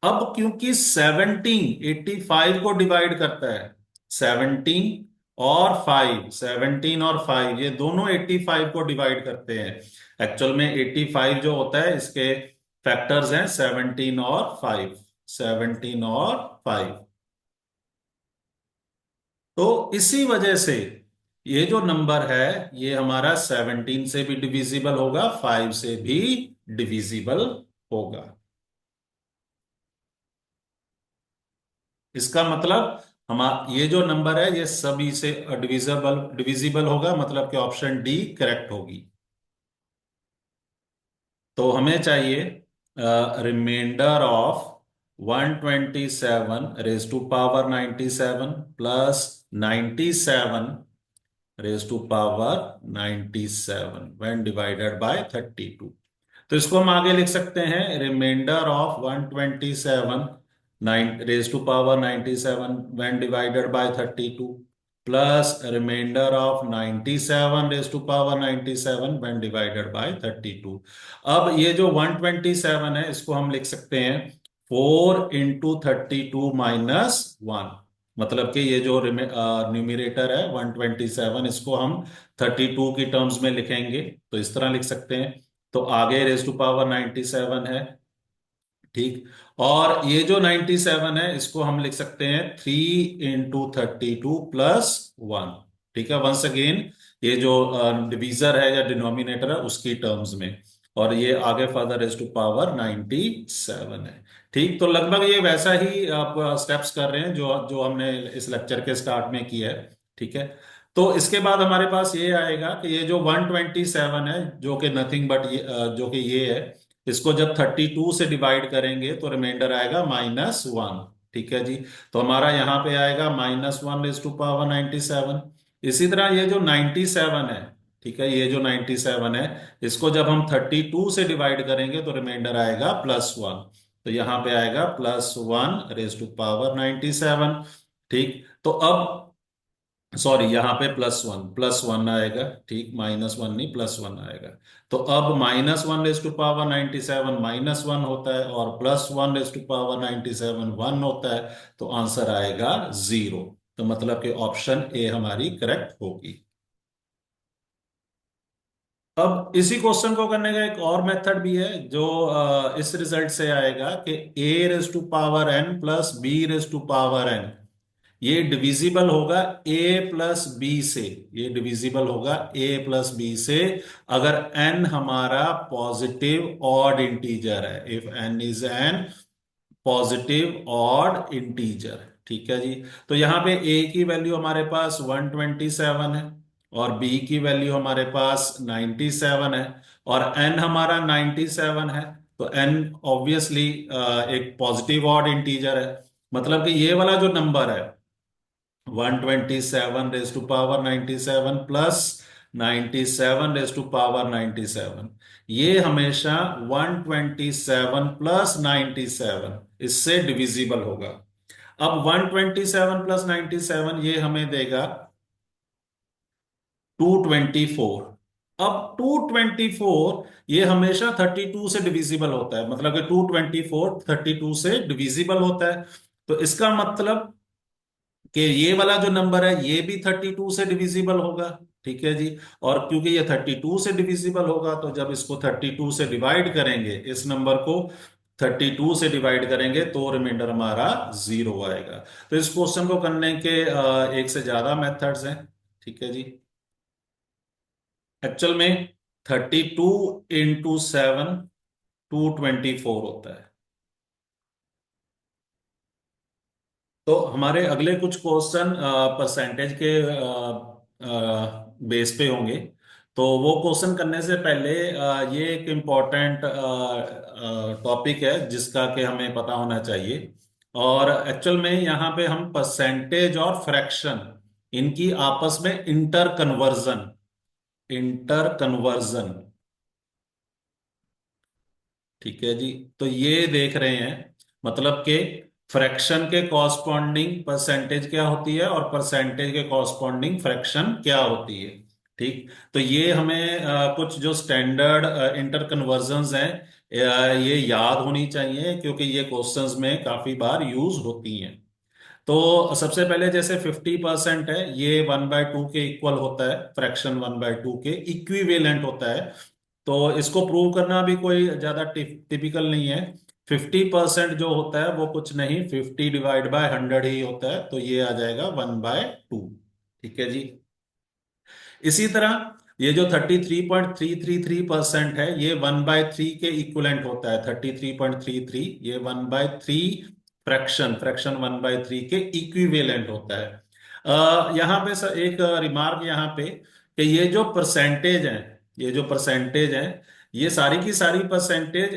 अब क्योंकि 17 85 को डिवाइड करता है, 17 और 5, 17 और 5 ये दोनों 85 को डिवाइड करते हैं। एक्चुअल में 85 जो होता है इसके फैक्टर्स हैं 17 और 5, 17 और 5। तो इसी वजह से ये जो नंबर है ये हमारा 17 से भी डिविजिबल होगा, 5 से भी डिविजिबल होगा। इसका मतलब हम ये जो नंबर है ये सभी से डिविजिबल डिविजिबल होगा, मतलब कि ऑप्शन डी करेक्ट होगी। तो हमें चाहिए remainder of 127 raise to power 97 plus 97 raise to power 97 when divided by 32। तो इसको हम आगे लिख सकते हैं, remainder of 127 9 raise to power 97 when divided by 32 plus remainder of 97 raise to power 97 when divided by 32। अब ये जो 127 है इसको हम लिख सकते हैं 4 into 32 - 1। मतलब कि ये जो न्यूमिरेटर है 127, इसको हम 32 की टर्म्स में लिखेंगे तो इस तरह लिख सकते हैं। तो आगे रेज टू पावर 97 है, ठीक। और ये जो 97 है इसको हम लिख सकते हैं 3 into 32 + 1। ठीक है, वंस अगेन ये जो डिवीजर है या डिनोमिनेटर है उसकी टर्म्स में, और ये आगे फर्दर रेज टू पावर 97 है। ठीक, तो लगभग ये वैसा ही आप स्टेप्स कर रहे हैं जो जो हमने इस लेक्चर के स्टार्ट में किया है। ठीक है, तो इसके बाद हमारे पास ये आएगा कि ये जो 127 है जो कि नथिंग बट ये जो कि ये है, इसको जब 32 से डिवाइड करेंगे तो रिमाइंडर आएगा -1। ठीक है जी, तो हमारा यहां पे आएगा -1 रेज टू पावर 97। इसी तरह ये जो 97 है, ठीक है, ये जो 97 है इसको जब हम 32 से डिवाइड करेंगे तो रिमाइंडर आएगा +1। तो यहां पे आएगा +1 रेज टू पावर 97। ठीक, तो अब सॉरी यहाँ पे +1 आएगा, ठीक, -1 नहीं, +1 आएगा। तो अब -1 रेज टू पावर 97 -1 होता है और +1 रेज टू पावर 97 1 होता है। तो आंसर आएगा 0। तो मतलब कि ऑप्शन ए हमारी करेक्ट होगी। अब इसी क्वेश्चन को करने का एक और मेथड भी है जो इस रिजल्ट से आएगा कि a raise to power n plus b raise to power n, ये डिविजिबल होगा a प्लस बी से। ये डिविजिबल होगा a प्लस बी से अगर n हमारा पॉजिटिव ऑड इंटीजर है, if n is an positive odd integer. ठीक है जी, तो यहां पे a की वैल्यू हमारे पास 127 है और b की वैल्यू हमारे पास 97 है और n हमारा 97 है। तो n ऑब्वियसली एक पॉजिटिव ऑड इंटीजर है, मतलब कि ये वाला जो नंबर है 127 raise to power 97 plus 97 raise to power 97, ये हमेशा 127 प्लस 97 इससे डिविजिबल होगा। अब 127 प्लस 97 ये हमें देगा 224। अब 224 ये हमेशा 32 से डिविजिबल होता है, मतलब कि 224 32 से डिविजिबल होता है। तो इसका मतलब कि ये वाला जो नंबर है ये भी 32 से डिविजिबल होगा। ठीक है जी, और क्योंकि ये 32 से डिविजिबल होगा तो जब इसको 32 से डिवाइड करेंगे, इस नंबर को 32 से डिवाइड करेंगे तो रिमाइंडर हमारा 0 आएगा। तो इस क्वेश्चन को करने के एक से ज्यादा मेथड्स हैं। ठीक है जी, एक्चुअल में 32 × 7 224 होता है। तो हमारे अगले कुछ क्वेश्चन परसेंटेज के बेस पे होंगे। तो वो क्वेश्चन करने से पहले ये एक इम्पॉर्टेंट टॉपिक है जिसका कि हमें पता होना चाहिए। और एक्चुअल में यहाँ पे हम परसेंटेज और फ्रैक्शन इनकी आपस में इंटर कन्वर्जन, ठीक है जी, तो ये देख रहे हैं। मतलब कि फ्रैक्शन के कॉरस्पॉन्डिंग परसेंटेज क्या होती है और परसेंटेज के कॉरस्पॉन्डिंग फ्रैक्शन क्या होती है। ठीक, तो ये हमें कुछ जो स्टैंडर्ड इंटर कन्वर्जन्स हैं ये याद होनी चाहिए क्योंकि ये क्वेश्चंस में काफी बार यूज होती हैं। तो सबसे पहले जैसे 50% है, ये 1/2 के इक्वल होता है, फ्रैक्शन 1/2 के इक्विवेलेंट होता है। तो इसको प्रूव करना भी कोई ज्यादा टिपिकल नहीं है। 50% जो होता है वो कुछ नहीं, 50/100 ही होता है, तो ये आ जाएगा 1/2। ठीक है जी, इसी तरह ये जो 33.333% है ये 1/3 के इक्वलेंट होता है। 33.33 ये 1/3 फ्रैक्शन 1/3 के इक्विवेलेंट होता है। यहाँ पे एक रिमार्क यहाँ पे कि ये जो परसेंटेज है ये सारी की सारी परसेंटेज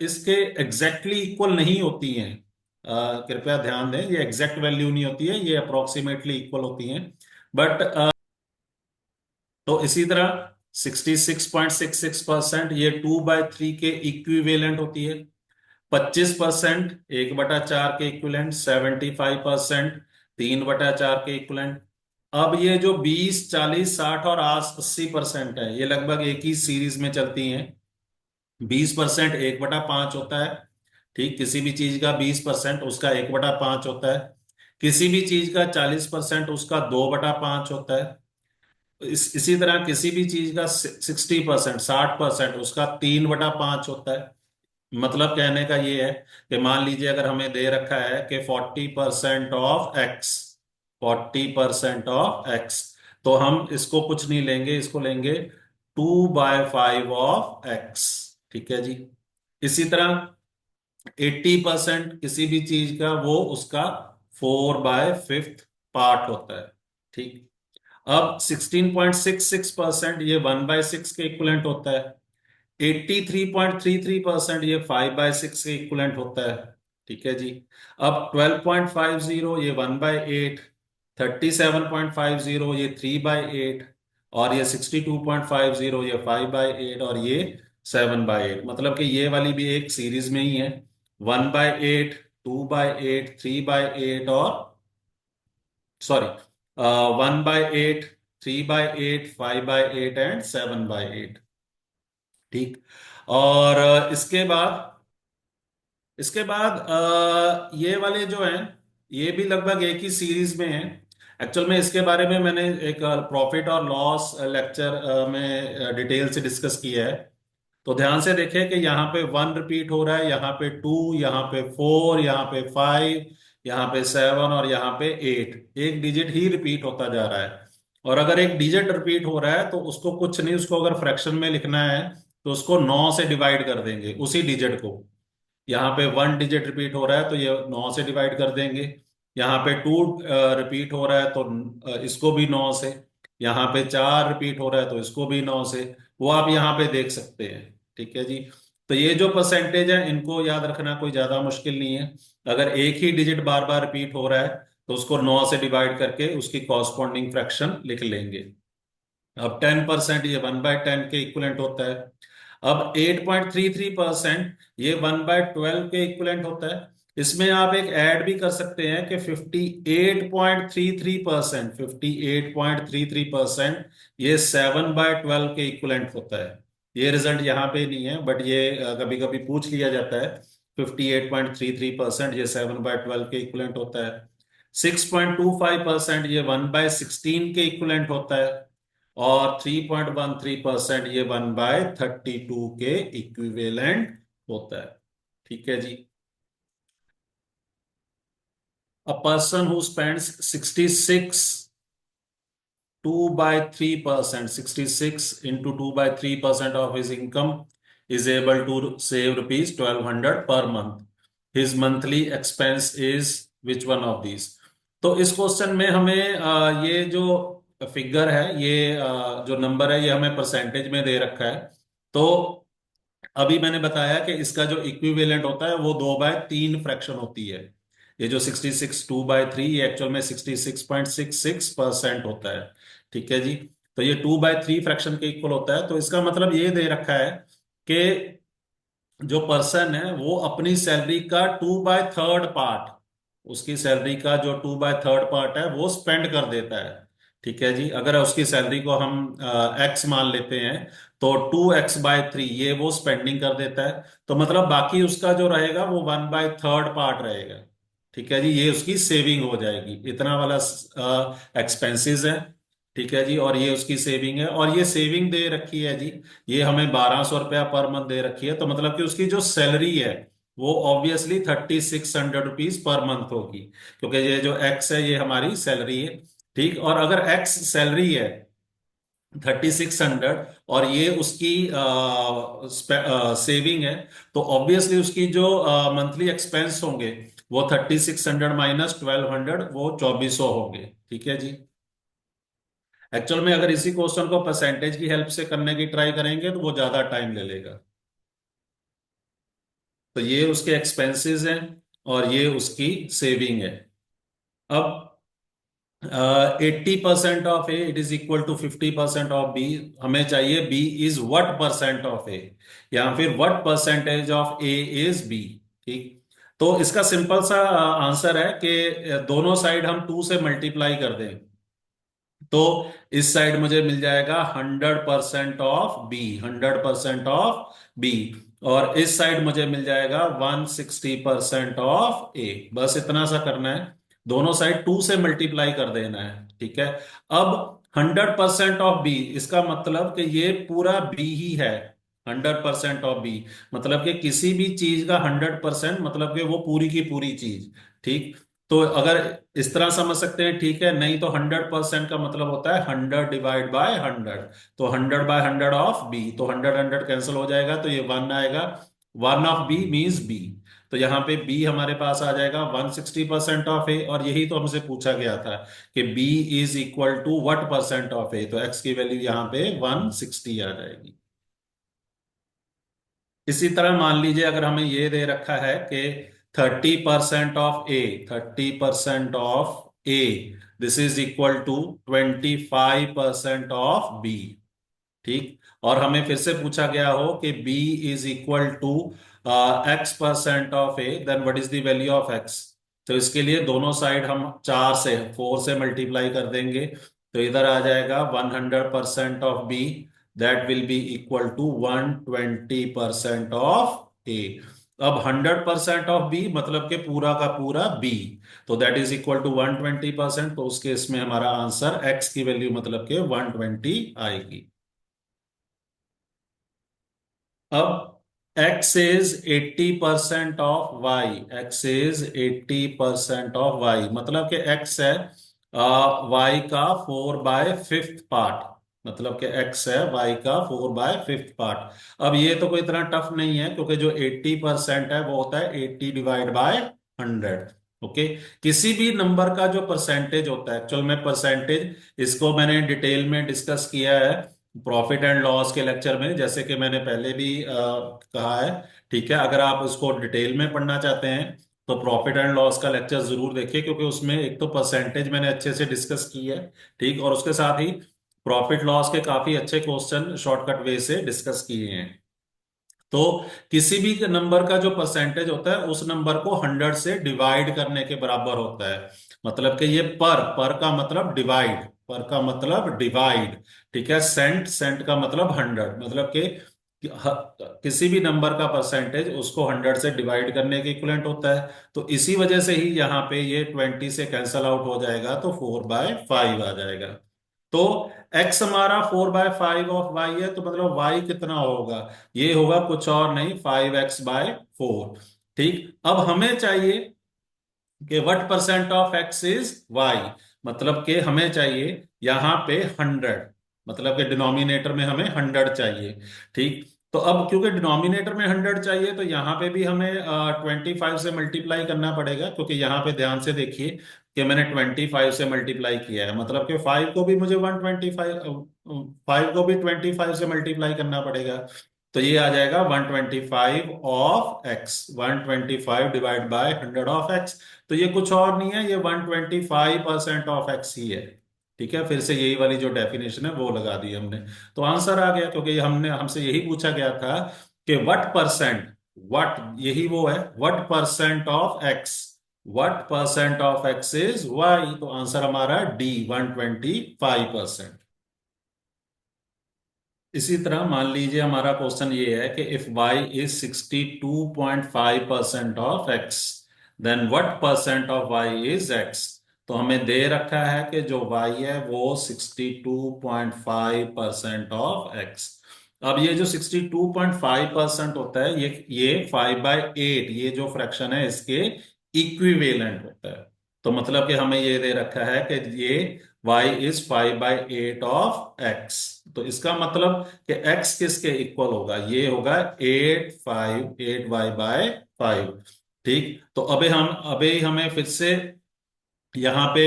इसके एग्जैक्टली इक्वल नहीं होती हैं। कृपया ध्यान दें, ये एग्जैक्ट वैल्यू नहीं होती है, ये अप्रोक्सीमेटली इक्वल होती हैं। बट तो इसी तरह 66.66% ये 2/3 के इक्विवेलेंट होती है। 25% 1/4 के इक्विवेलेंट। 75% 3/4 के इक्विवेलेंट। अब ये जो 20, 40, 60 और 80% है, ये लगभग एक ही सीरीज में चलती हैं। 20% 1/5 होता है। ठीक, किसी भी चीज का 20% उसका 1/5 होता है। किसी भी चीज का 40% उसका 2/5 होता है। इसी तरह किसी भी चीज का 60%, 60% उसका 3/5 होता है। मतलब कहने का ये है कि मान लीजिए अगर हमें दे रखा है कि 40% ऑफ एक्स, तो हम इसको कुछ नहीं लेंगे, इसको लेंगे 2/5 ऑफ एक्स। ठीक है जी। इसी तरह 80% किसी भी चीज का, वो उसका 4/5 पार्ट होता है। ठीक। अब 16.66% ये 1/6 के इक्वलेंट होता है। 83.33% ये 5/6 के इक्वलेंट होता है। ठीक है जी। अब 12.50 ये 1/8। 37.50 ये 3/8। और ये 62.50 ये 5/8 और ये 7/8। मतलब कि ये वाली भी एक सीरीज में ही है। 1/8, 2/8, 3/8 और सॉरी 1/8, 3/8, 5/8 एंड 7/8। ठीक। और इसके बाद ये वाले जो हैं, ये भी लगभग एक ही सीरीज में हैं। एक्चुअल में इसके बारे में मैंने एक प्रॉफिट और लॉस लेक्चर में डिटेल से डिस्कस किया है। तो ध्यान से देखें कि यहाँ पे 1 रिपीट हो रहा है, यहाँ पे 2, यहाँ पे 4, यहाँ पे 5, यहाँ पे 7 और यहाँ पे 8। एक डिजिट ही रिपीट होता जा रहा है। और अगर एक डिजिट रिपीट हो रहा है तो उसको कुछ नहीं, उसको अगर फ्रैक्शन में लिखना है तो उसको 9 से डिवाइड कर देंगे उसी डिजिट को। यहाँ पे 1 डिजिट रिपीट हो रहा है तो ये 9 से डिवाइड कर देंगे। यहाँ पे 2 रिपीट हो रहा है तो इसको भी 9 से। यहाँ पे 4 रिपीट हो रहा है तो इसको भी 9 से। वो आप यहाँ पे देख सकते हैं। ठीक है जी। तो ये जो परसेंटेज है इनको याद रखना कोई ज्यादा मुश्किल नहीं है। अगर एक ही डिजिट बार बार रिपीट हो रहा है तो उसको 9 से डिवाइड करके उसकी कॉरस्पॉन्डिंग फ्रैक्शन लिख लेंगे। अब 10% ये 1/10 के इक्वलेंट होता है। अब 8.33% ये 1/12 के इक्वलेंट होता है। इसमें आप एक ऐड भी कर सकते हैं कि 58.33%, 58.33% ये 7/12 के इक्वलेंट होता है। ये रिजल्ट यहाँ पे नहीं है, बट ये कभी कभी पूछ लिया जाता है। 58.33% ये 7/12 के इक्वलेंट होता है। 6.25% ये 1/16 के इक्वलेंट होता है। और 3.13% ये 1/32 के इक्विवेलेंट होता है। ठीक है जी। A person who spends 66 of his income is able to save rupees 1200 per month. His monthly expense is which one of these? तो इस क्वेश्चन में हमें ये जो फिगर है, ये जो नंबर है, ये हमें परसेंटेज में दे रखा है। तो अभी मैंने बताया कि इसका जो इक्विवेलेंट होता है वो 2/3 फ्रैक्शन होती है। ये जो 66 2/3 ये एक्चुअल में 66.66% होता है। ठीक है जी। तो ये 2/3 फ्रैक्शन के इक्वल होता है। तो इसका मतलब ये दे रखा है कि जो पर्सन है वो अपनी सैलरी का 2/3 पार्ट, उसकी सैलरी का जो 2/3 पार्ट है वो स्पेंड कर देता है। ठीक है जी। अगर उसकी सैलरी को हम एक्स मान लेते हैं तो 2x/3 ये वो स्पेंडिंग कर देता है। तो मतलब बाकी उसका जो रहेगा वो 1/3 पार्ट रहेगा। ठीक है जी। ये उसकी सेविंग हो जाएगी, इतना वाला एक्सपेंसेस है। ठीक है जी। और ये उसकी सेविंग है, और ये सेविंग दे रखी है जी। ये हमें 1200 रुपया पर मंथ दे रखी है। तो मतलब कि उसकी जो सैलरी है वो ऑब्वियसली 3600 रुपीज पर मंथ होगी, क्योंकि ये जो एक्स है ये हमारी सैलरी है। ठीक। और अगर एक्स सैलरी है 3600 और ये उसकी सेविंग है, तो ऑब्वियसली उसकी जो मंथली एक्सपेंस होंगे वो 3600 माइनस 1200 वो 2400 होंगे। ठीक है जी। एक्चुअल में अगर इसी क्वेश्चन को परसेंटेज की हेल्प से करने की ट्राई करेंगे तो वो ज्यादा टाइम ले लेगा। तो ये उसके एक्सपेंसेस हैं। और ये उसकी सेविंग है। अब 80% of a it is equal to 50% of b. हमें चाहिए b is what percent of a, या फिर what percentage of a is b. ठीक। तो इसका सिंपल सा आंसर है कि दोनों साइड हम 2 से मल्टीप्लाई कर दें, तो इस साइड मुझे मिल जाएगा 100% ऑफ बी, 100% ऑफ बी। और इस साइड मुझे मिल जाएगा 160% ऑफ ए। बस इतना सा करना है, दोनों साइड 2 से मल्टीप्लाई कर देना है। ठीक है। अब 100% ऑफ बी, इसका मतलब कि ये पूरा बी ही है। 100% ऑफ बी मतलब कि किसी भी चीज का 100% मतलब कि वो पूरी की पूरी चीज। ठीक। तो अगर इस तरह समझ सकते हैं, ठीक है। नहीं तो 100% का मतलब होता है 100/100। तो 100/100 ऑफ बी, तो 100 कैंसिल हो जाएगा, तो ये 1 आएगा। 1 ऑफ बी मीन्स बी। तो यहाँ पे बी हमारे पास आ जाएगा 160% ऑफ ए, और यही तो हमसे पूछा गया था कि b is equal to what percent of a, तो एक्स की वैल्यू यहाँ पे 160 आ जाएगी। इसी तरह मान लीजिए अगर हमें ये दे रखा है कि 30% of a, 30% of a this is equal to 25% of b. ठीक। और हमें फिर से पूछा गया हो कि b is equal to x% of a, then what is the value of x. तो इसके लिए दोनों साइड हम 4 से मल्टीप्लाई कर देंगे, तो इधर आ जाएगा 100% of b, that will be equal to 120% of a. अब 100% ऑफ बी मतलब के पूरा का पूरा बी, तो दैट इज इक्वल टू 120%। तो उस केस में हमारा आंसर एक्स की वैल्यू मतलब के 120 आएगी। अब x is 80% of y, x is 80% of y मतलब कि x है y का 4/5 पार्ट। मतलब कि x है y का 4/5 पार्ट। अब ये तो कोई इतना टफ नहीं है, क्योंकि जो 80% है वो होता है 80/100। ओके। किसी भी नंबर का जो परसेंटेज होता है, एक्चुअल में परसेंटेज, इसको मैंने डिटेल में डिस्कस किया है प्रॉफिट एंड लॉस के लेक्चर में, जैसे कि मैंने पहले भी कहा है। ठीक है। अगर आप उसको डिटेल में पढ़ना चाहते हैं तो प्रॉफिट एंड लॉस का लेक्चर जरूर देखिए, क्योंकि उसमें एक तो परसेंटेज मैंने अच्छे से डिस्कस की है। ठीक। और उसके साथ ही प्रॉफिट लॉस के काफी अच्छे क्वेश्चन शॉर्टकट वे से डिस्कस किए हैं। तो किसी भी नंबर का जो परसेंटेज होता है उस नंबर को 100 से डिवाइड करने के बराबर होता है। मतलब कि ये पर का मतलब डिवाइड, पर का मतलब डिवाइड। ठीक है। सेंट, सेंट का मतलब 100, मतलब कि किसी भी नंबर का परसेंटेज उसको 100 से डिवाइड करने के इक्विवेलेंट होता है। तो इसी वजह से ही यहाँ पे ये 20 से कैंसल आउट हो जाएगा, तो 4/5 आ जाएगा। तो x हमारा 4/5 ऑफ y है, तो मतलब y कितना होगा, ये होगा कुछ और नहीं 5x/4। ठीक। अब हमें चाहिए कि what percent of x is y, मतलब कि हमें चाहिए यहाँ पे 100, मतलब कि डिनोमिनेटर में हमें 100 चाहिए। ठीक। तो अब क्योंकि डिनोमिनेटर में 100 चाहिए, तो यहाँ पे भी हमें 25 से मल्टीप्लाई करना पड़ेगा, क्योंकि यहाँ पे ध्यान से देखिए कि मैंने 25 से मल्टीप्लाई किया है, मतलब कि 5 को भी मुझे 25 से मल्टीप्लाई करना पड़ेगा। तो ये आ जाएगा 125 of x, 125 divide by 100 of x. तो ये कुछ और नहीं है, ये 125% ऑफ एक्स ही है। ठीक है। फिर से यही वाली जो डेफिनेशन है वो लगा दी हमने, तो आंसर आ गया, क्योंकि हमने हमसे यही पूछा गया था कि व्हाट परसेंट, व्हाट यही वो है, what percent of x, what percent of x is y. तो आंसर हमारा डी, 125%। इसी तरह मान लीजिए हमारा क्वेश्चन ये है कि if y is 62.5% of x, then what percent of y is x। तो हमें दे रखा है कि जो y है वो 62.5% ऑफ x। अब ये जो 62.5% होता है, ये 5/8, ये जो फ्रैक्शन है इसके इक्विवेलेंट होता है। तो मतलब कि हमें ये दे रखा है कि ये y इज 5/8 ऑफ x। तो इसका मतलब कि x किसके इक्वल होगा, ये होगा 8y/5। ठीक। तो अबे हमें फिर से यहाँ पे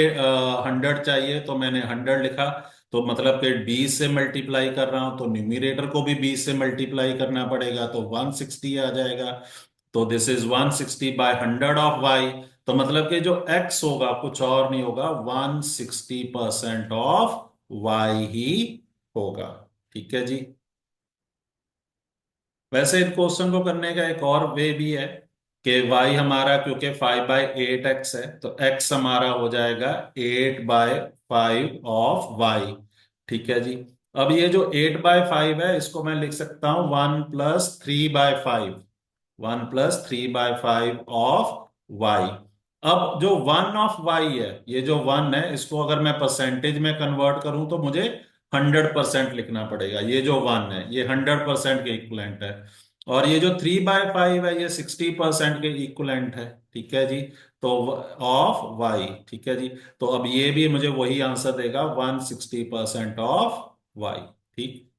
100 चाहिए, तो मैंने 100 लिखा। तो मतलब कि 20 से मल्टीप्लाई कर रहा हूं, तो न्यूमरेटर को भी 20 से मल्टीप्लाई करना पड़ेगा, तो 160 आ जाएगा। तो दिस इज 160/100 ऑफ y। तो मतलब कि जो x होगा कुछ और नहीं होगा, 160% ऑफ y ही होगा। ठीक है जी। वैसे इन क्वेश्चन को करने का एक और वे भी है कि y हमारा क्योंकि 5/8x है, तो x हमारा हो जाएगा 8/5 ऑफ y। ठीक है जी। अब ये जो 8/5 है इसको मैं लिख सकता हूं 1+3/5, 1+3/5 ऑफ वाई। अब जो 1 ऑफ y है, ये जो 1 है इसको अगर मैं परसेंटेज में कन्वर्ट करूं तो मुझे 100% लिखना पड़ेगा। ये जो 1 है ये 100% के इक्वलेंट है, और ये जो 3/5 है ये 60% के इक्वलेंट है। ठीक है जी। तो ऑफ वाई। ठीक है जी। तो अब ये भी मुझे वही आंसर देगा, 160% ऑफ वाई। ठीक।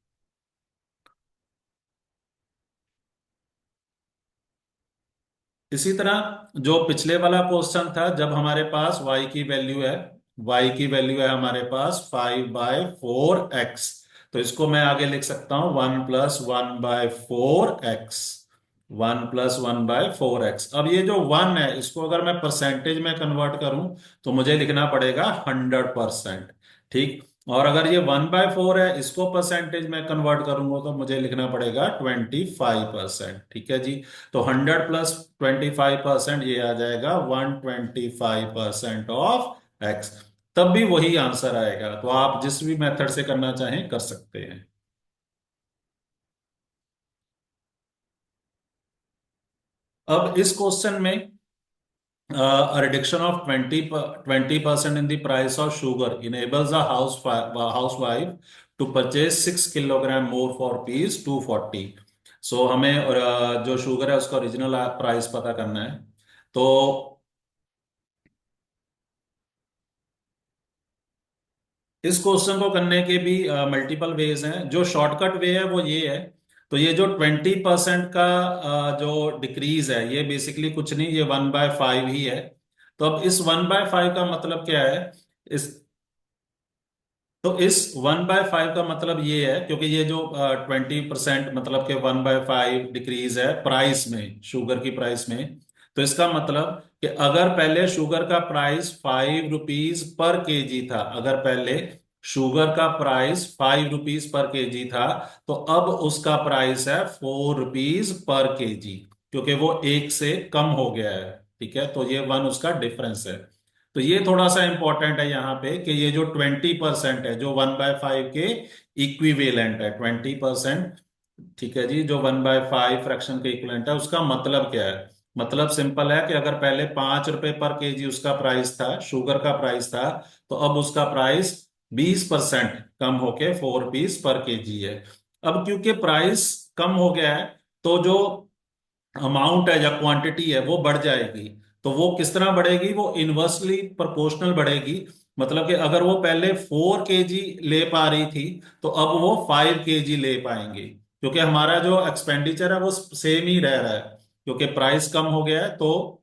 इसी तरह जो पिछले वाला क्वेश्चन था, जब हमारे पास y की वैल्यू है, y की वैल्यू है हमारे पास 5/4x, तो इसको मैं आगे लिख सकता हूं 1+1/4x, 1+1/4x। अब ये जो 1 है इसको अगर मैं परसेंटेज में कन्वर्ट करूं तो मुझे लिखना पड़ेगा 100%। ठीक। और अगर ये 1/4 है इसको परसेंटेज में कन्वर्ट करूंगा तो मुझे लिखना पड़ेगा 25%। ठीक है जी। तो 100+25% ये आ जाएगा 125% ऑफ x। तब भी वही आंसर आएगा, तो आप जिस भी मेथड से करना चाहें कर सकते हैं। अब इस क्वेश्चन में reduction of 20% in the price of sugar enables a housewife to purchase 6 kilogram more for piece 240। So हमें जो शुगर है उसका ओरिजिनल प्राइस पता करना है। तो इस क्वेश्चन को करने के भी मल्टीपल वेज हैं। जो शॉर्टकट वे है वो ये है। तो ये जो 20% का जो डिक्रीज है ये बेसिकली कुछ नहीं, ये 1/5 ही है। तो अब इस 1/5 का मतलब क्या है? इस तो इस 1/5 का मतलब ये है, क्योंकि ये जो 20% मतलब कि 1/5 डिक्रीज है प्राइस में, शुगर की प्राइस में। तो इसका मतलब कि अगर पहले शुगर का प्राइस 5 रुपीज पर केजी था, अगर पहले शुगर का प्राइस 5 रुपीज पर केजी था, तो अब उसका प्राइस है 4 रुपीज पर केजी, क्योंकि वो एक से कम हो गया है। ठीक है। तो ये 1 उसका डिफरेंस है। तो ये थोड़ा सा इंपॉर्टेंट है यहाँ पे कि ये जो 20% है जो 1/5 के इक्विवेलेंट है, 20%। ठीक है जी। जो 1/5 फ्रैक्शन के इक्विवेलेंट है उसका मतलब क्या है? मतलब सिंपल है कि अगर पहले 5 रुपए पर केजी उसका प्राइस था, शुगर का प्राइस था, तो अब उसका प्राइस 20% कम होके 4 रुपीज पर केजी है। अब क्योंकि प्राइस कम हो गया है तो जो अमाउंट है या क्वांटिटी है वो बढ़ जाएगी। तो वो किस तरह बढ़ेगी? वो इनवर्सली प्रोपोर्शनल बढ़ेगी। मतलब कि अगर वो पहले 4 केजी ले पा रही थी तो अब वो 5 केजी ले पाएंगे, क्योंकि हमारा जो एक्सपेंडिचर है वो सेम ही रह रहा है। क्योंकि प्राइस कम हो गया है तो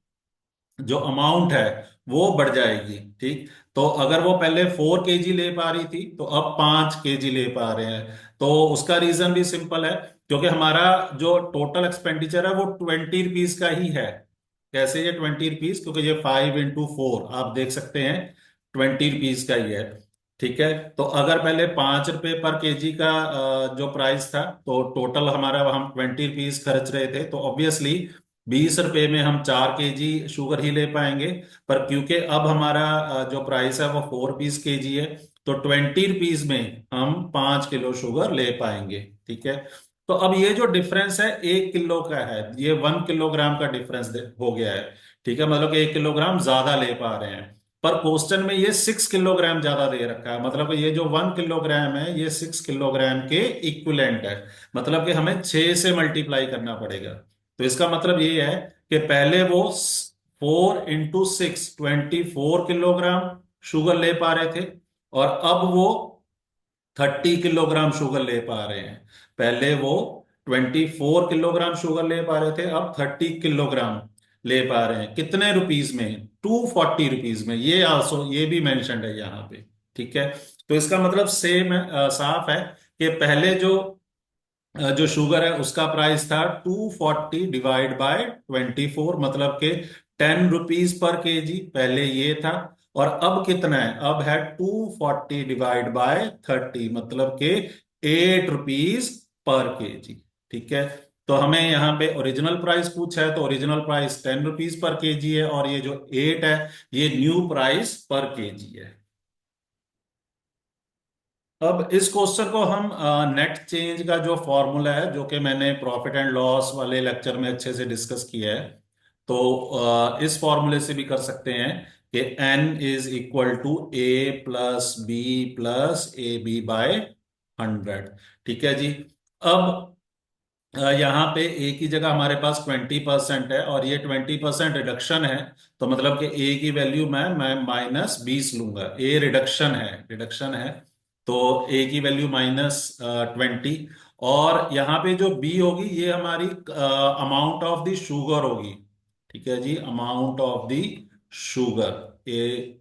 जो अमाउंट है वो बढ़ जाएगी। ठीक। तो अगर वो पहले 4 केजी ले पा रही थी तो अब 5 केजी ले पा रहे हैं। तो उसका रीजन भी सिंपल है, क्योंकि हमारा जो टोटल एक्सपेंडिचर है वो 20 रुपीज का ही है। कैसे ये 20 रुपीज? क्योंकि ये 5 × 4 आप देख सकते हैं 20 रुपीज का ही है। ठीक है। तो अगर पहले 5 रुपए पर केजी का जो प्राइस था, तो टोटल हमारा हम 20 रुपीज खर्च रहे थे, तो ऑब्वियसली 20 रुपए में हम 4 केजी शुगर ही ले पाएंगे। पर क्योंकि अब हमारा जो प्राइस है वो 4 रुपीज केजी है, तो 20 रुपीज में हम 5 किलो शुगर ले पाएंगे। ठीक है। तो अब ये जो डिफरेंस है 1 किलो का है, ये 1 किलोग्राम का डिफरेंस हो गया है। ठीक है। मतलब कि 1 किलोग्राम ज्यादा ले पा रहे हैं। पर क्वेश्चन में ये 6 किलोग्राम ज्यादा दे रखा है, मतलब कि ये जो 1 किलोग्राम है ये 6 किलोग्राम के इक्विवेलेंट है। मतलब कि हमें 6 से मल्टीप्लाई करना पड़ेगा। तो इसका मतलब ये है कि पहले वो 4 × 6 24 किलोग्राम शुगर ले पा रहे थे, और अब वो 30 किलोग्राम शुगर ले पा रहे हैं। पहले वो 24 किलोग्राम शुगर ले पा रहे थे, अब 30 किलोग्राम ले पा रहे हैं। कितने रुपीज में? 240 रुपीज में। ये आल्सो ये भी मेंशन्ड है यहाँ पे। ठीक है। तो इसका मतलब सेम है, साफ है कि पहले जो जो शुगर है उसका प्राइस था 240 डिवाइड बाय 24, मतलब के 10 रुपीज पर केजी, पहले ये था। और अब कितना है, अब है 240 डिवाइड बाय 30, मतलब के 8 रुपीज पर केजी। ठीक है। तो हमें यहाँ पे ओरिजिनल प्राइस पूछा है, तो original price 10 rupees per KG है, और ये जो 8 है ये न्यू प्राइस पर केजी है। अब इस क्वेश्चन को हम नेट चेंज का जो फॉर्मूला है, जो कि मैंने प्रॉफिट एंड लॉस वाले लेक्चर में अच्छे से डिस्कस किया है, तो इस फॉर्मूले से भी कर सकते हैं कि n is equal to a plus b plus a b by 100। ठीक है जी। अब यहाँ पे ए की जगह हमारे पास 20% है, और ये 20% रिडक्शन है, तो मतलब कि ए की वैल्यू मैं -20 लूंगा। ए रिडक्शन है, रिडक्शन है, तो ए की वैल्यू -20। और यहाँ पे जो बी होगी ये हमारी अमाउंट ऑफ द शुगर होगी। ठीक है जी, amount of the sugar, a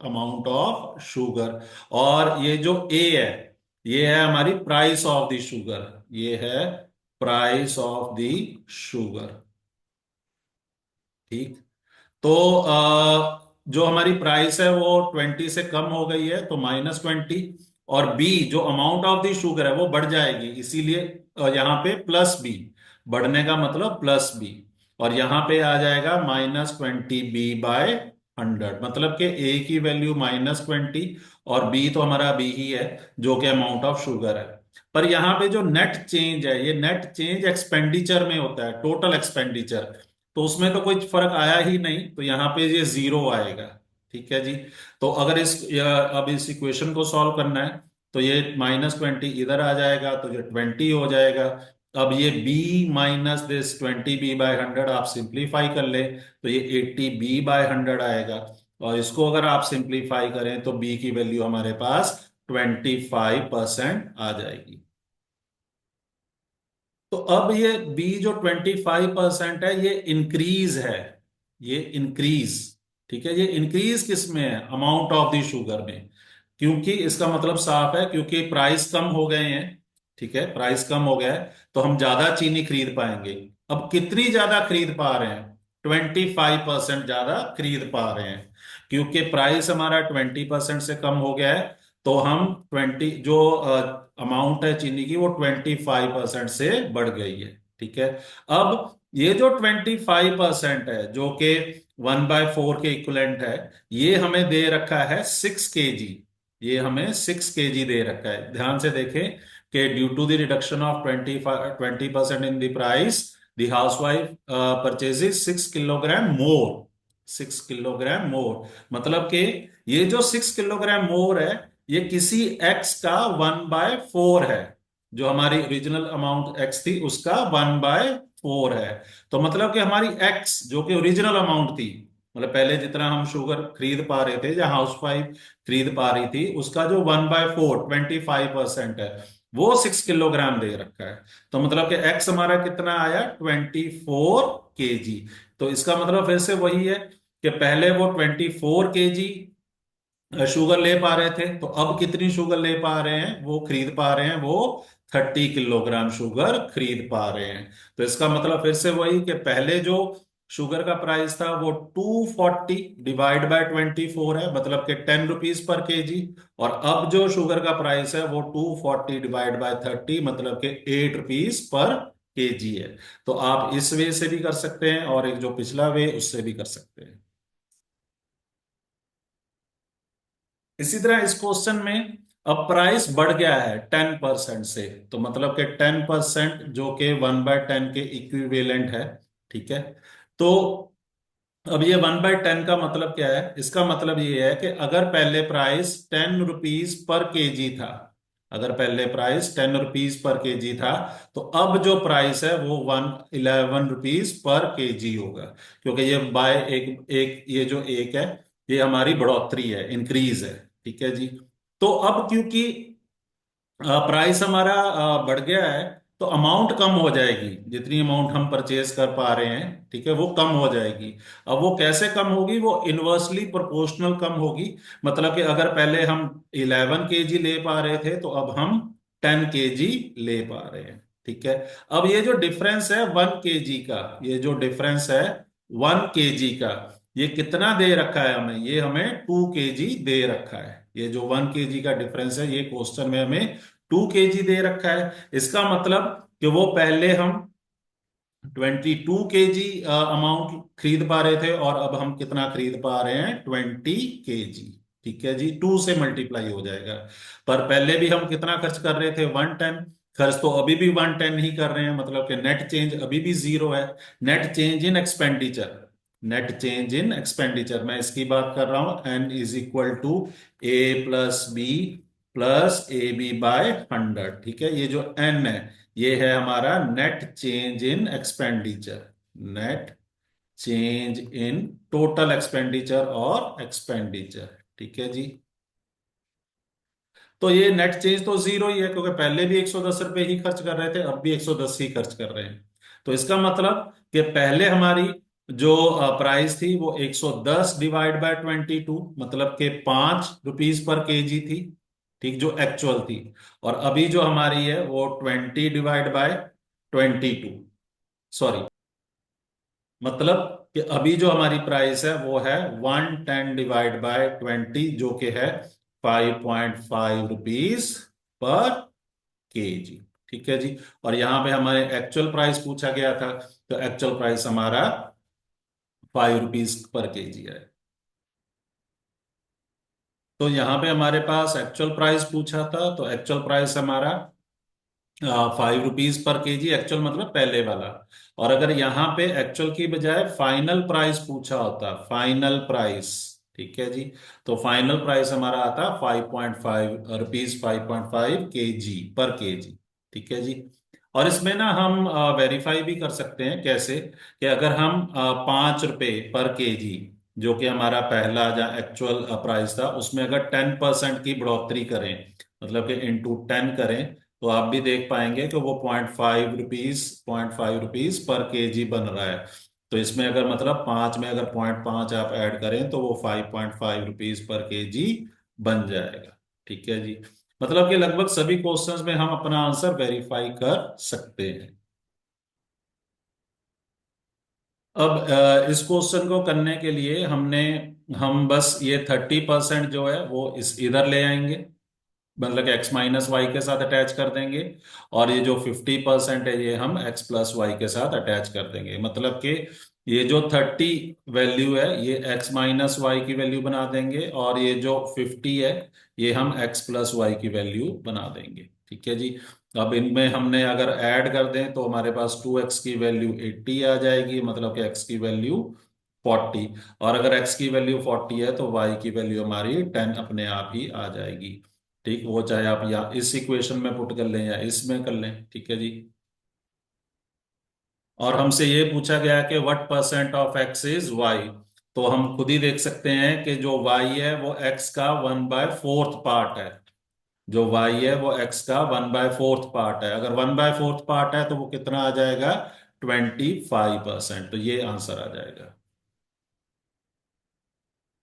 amount of sugar. और ये जो ए है ये है हमारी प्राइस ऑफ द शुगर, ये है प्राइस ऑफ द शुगर। ठीक। तो जो हमारी प्राइस है वो 20 से कम हो गई है, तो -20। और बी जो अमाउंट ऑफ द शुगर है वो बढ़ जाएगी, इसीलिए यहाँ पे प्लस बी, बढ़ने का मतलब प्लस बी। और यहाँ पे आ जाएगा -20 b/100, मतलब कि ए की वैल्यू -20, और बी तो हमारा बी ही है जो कि अमाउंट ऑफ शुगर है। पर यहाँ पे जो नेट चेंज है, ये नेट चेंज एक्सपेंडिचर में होता है, टोटल एक्सपेंडिचर, तो उसमें तो कोई फर्क आया ही नहीं, तो यहाँ पे ये जीरो आएगा। ठीक है जी। तो अगर अब इस इक्वेशन को सॉल्व करना है, तो ये -20 इधर आ जाएगा, तो ये 20 हो जाएगा। अब ये b माइनस दिस 20 b/100 आप सिंप्लीफाई कर ले, तो ये 80 b/100 आएगा। और इसको अगर आप सिंप्लीफाई करें तो b की वैल्यू हमारे पास 25% आ जाएगी। तो अब ये बी जो 25% है ये इंक्रीज है, ये इंक्रीज। ठीक है, ये इंक्रीज किस में है, अमाउंट ऑफ द शुगर में, क्योंकि इसका मतलब साफ है, क्योंकि प्राइस कम हो गए हैं। ठीक है, प्राइस कम हो गया है तो हम ज्यादा चीनी खरीद पाएंगे। अब कितनी ज्यादा खरीद पा रहे हैं, 25% ज्यादा खरीद पा रहे हैं, क्योंकि प्राइस हमारा 20% से कम हो गया है। तो हम 20 जो अमाउंट है चीनी की वो 25% से बढ़ गई है। ठीक है। अब ये जो 25% है जो कि 1/4 के इक्वलेंट है, ये हमें दे रखा है 6 kg। ये हमें 6 kg दे रखा है, ध्यान से देखें कि due to the reduction of 20% in the price, the housewife purchases 6 kilogram more, 6 kilogram more, मतलब कि ये जो 6 किलोग्राम मोर है ये किसी एक्स का 1/4 है। जो हमारी ओरिजिनल अमाउंट एक्स थी उसका 1/4 है। तो मतलब कि हमारी एक्स जो कि ओरिजिनल अमाउंट थी, मतलब पहले जितना हम शुगर खरीद पा रहे थे या हाउस वाइफ खरीद पा रही थी, उसका जो 1/4 25% है वो 6 किलोग्राम दे रखा है। तो मतलब कि एक्स हमारा कितना आया, 24 kg। तो इसका मतलब फिर से वही है कि पहले वो 24 kg शुगर ले पा रहे थे, तो अब कितनी शुगर ले पा रहे हैं, वो खरीद पा रहे हैं, वो 30 किलोग्राम शुगर खरीद पा रहे हैं। तो इसका मतलब फिर से वही कि पहले जो शुगर का प्राइस था वो 240 डिवाइड बाय 24 है, मतलब कि 10 रुपीज पर केजी। और अब जो शुगर का प्राइस है वो 240 डिवाइड बाय 30, मतलब कि 8 रुपीज पर केजी है। तो आप इस वे से भी कर सकते हैं, और एक जो पिछला वे उससे भी कर सकते हैं। इसी तरह इस क्वेश्चन में अब प्राइस बढ़ गया है 10% से, तो मतलब कि 10% जो कि 1/10 के इक्विवेलेंट है। ठीक है। तो अब ये 1/10 का मतलब क्या है, इसका मतलब ये है कि अगर पहले प्राइस 10 रुपीज पर केजी था, अगर पहले प्राइस 10 रुपीज पर केजी था, तो अब जो प्राइस है वो 11 रुपीज पर केजी होगा, क्योंकि ये बाय एक एक ये जो एक है ये हमारी बढ़ोतरी है, इंक्रीज है। ठीक है जी। तो अब क्योंकि प्राइस हमारा बढ़ गया है, तो अमाउंट कम हो जाएगी, जितनी अमाउंट हम परचेज कर पा रहे हैं, ठीक है, वो कम हो जाएगी। अब वो कैसे कम होगी, वो इनवर्सली प्रोपोर्शनल कम होगी। मतलब कि अगर पहले हम 11 kg ले पा रहे थे, तो अब हम 10 kg ले पा रहे हैं। ठीक है। अब ये जो डिफरेंस है 1 kg का, ये जो डिफरेंस है 1 kg का, ये कितना दे रखा है हमें? ये हमें 2 kg दे रखा है। ये जो 1 kg का डिफरेंस है ये क्वेश्चन में हमें 2 kg दे रखा है। इसका मतलब कि वो पहले हम 22 kg अमाउंट खरीद पा रहे थे और अब हम कितना खरीद पा रहे हैं? 20 kg। ठीक है जी, 2 से मल्टीप्लाई हो जाएगा। पर पहले भी हम कितना खर्च कर रहे थे? 110। खर्च तो अभी भी 110 ही कर रहे हैं, मतलब कि नेट चेंज अभी भी जीरो है। Net change in expenditure, net change in expenditure मैं इसकी बात कर रहा हूं। N is equal to A+B+AB/100। ठीक है, ये जो एन है ये है हमारा net change in expenditure, net change in total expenditure और एक्सपेंडिचर। ठीक है जी। तो ये नेट चेंज तो जीरो ही है, क्योंकि पहले भी 110 रुपए ही खर्च कर रहे थे, अब भी 110 ही खर्च कर रहे हैं। तो इसका मतलब कि पहले हमारी जो प्राइस थी वो 110 डिवाइड बाय 22, मतलब कि 5 रुपीज पर केजी थी। ठीक, जो एक्चुअल थी। और अभी जो हमारी है वो 20 डिवाइड बाय 22, सॉरी, मतलब कि अभी जो हमारी प्राइस है वो है 110 डिवाइड बाय 20, जो कि है 5.5 रुपीज पर केजी। ठीक है जी। और यहां पे हमारे एक्चुअल प्राइस पूछा गया था, तो एक्चुअल प्राइस हमारा 5 रुपीज पर केजी है। तो यहां पे हमारे पास एक्चुअल प्राइस पूछा था, तो एक्चुअल प्राइस हमारा 5 रुपीज पर केजी, एक्चुअल मतलब पहले वाला। और अगर यहाँ पे एक्चुअल की बजाय फाइनल प्राइस पूछा होता, फाइनल प्राइस, ठीक है जी, तो फाइनल प्राइस हमारा आता 5.5 रुपीज, 5.5 केजी पर केजी। ठीक है जी। और इसमें ना हम वेरीफाई भी कर सकते हैं, कैसे? कि अगर हम 5 रुपए पर केजी, जो कि हमारा पहला जो एक्चुअल प्राइस था, उसमें अगर 10% की बढ़ोतरी करें, मतलब कि इंटू 10 करें, तो आप भी देख पाएंगे कि वो 0.5 रुपीज पर केजी बन रहा है। तो इसमें अगर मतलब 5 में अगर 0.5 आप ऐड करें तो वो 5.5 रुपीज पर केजी बन जाएगा। ठीक है जी। मतलब कि लगभग सभी क्वेश्चंस में हम अपना आंसर वेरीफाई कर सकते हैं। अब इस क्वेश्चन को करने के लिए हम बस ये 30% जो है वो इस इधर ले आएंगे, मतलब x-y के साथ अटैच कर देंगे। और ये जो 50% है ये हम x+y के साथ अटैच कर देंगे, मतलब कि ये जो 30 वैल्यू है ये x-y की वैल्यू बना देंगे, और ये जो 50 है ये हम x+y की वैल्यू बना देंगे। ठीक है जी। अब इनमें हमने अगर ऐड कर दें तो हमारे पास 2x की वैल्यू 80 आ जाएगी, मतलब कि x की वैल्यू 40। और अगर x की वैल्यू 40 है तो y की वैल्यू हमारी 10 अपने आप ही आ जाएगी। ठीक, वो चाहे आप या इस इक्वेशन में पुट कर लें या इसमें कर लें। ठीक है जी। और हमसे ये पूछा गया कि what percent of x is y. तो हम खुद ही देख सकते हैं कि जो वाई है वो एक्स का 1/4 पार्ट है। जो वाई है वो एक्स का 1/4 पार्ट है। अगर 1/4 पार्ट है तो वो कितना आ जाएगा? 25%। तो ये आंसर आ जाएगा।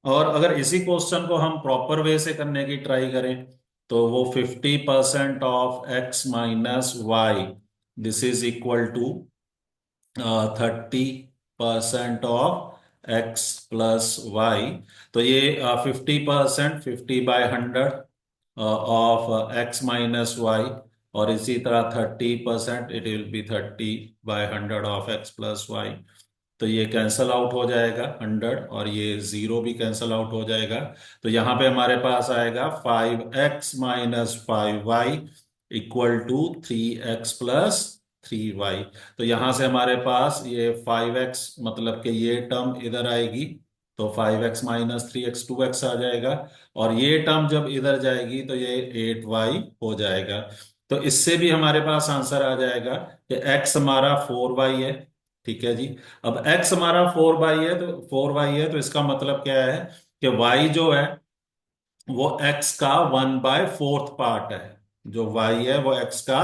और अगर इसी क्वेश्चन को हम प्रॉपर वे से करने की ट्राई करें, तो वो 50% of x - y, this is equal to 30% of x+y। तो ये 50%, 50/100 ऑफ x - y। और इसी तरह 30%, it will B 30/100 of x+y। तो ये कैंसल आउट हो जाएगा 100, और ये जीरो भी कैंसल आउट हो जाएगा। तो यहाँ पे हमारे पास आएगा 5x - 5y equal to 3x+3y। तो यहां से हमारे पास ये 5x, मतलब कि ये टर्म इधर आएगी, तो 5x - 3x 2x आ जाएगा। और ये टर्म जब इधर जाएगी तो ये 8y हो जाएगा। तो इससे भी हमारे पास आंसर आ जाएगा कि x हमारा 4y है। ठीक है जी। अब x हमारा 4y है, तो इसका मतलब क्या है कि y जो है वो x का 1/4 पार्ट है। जो y है वो x का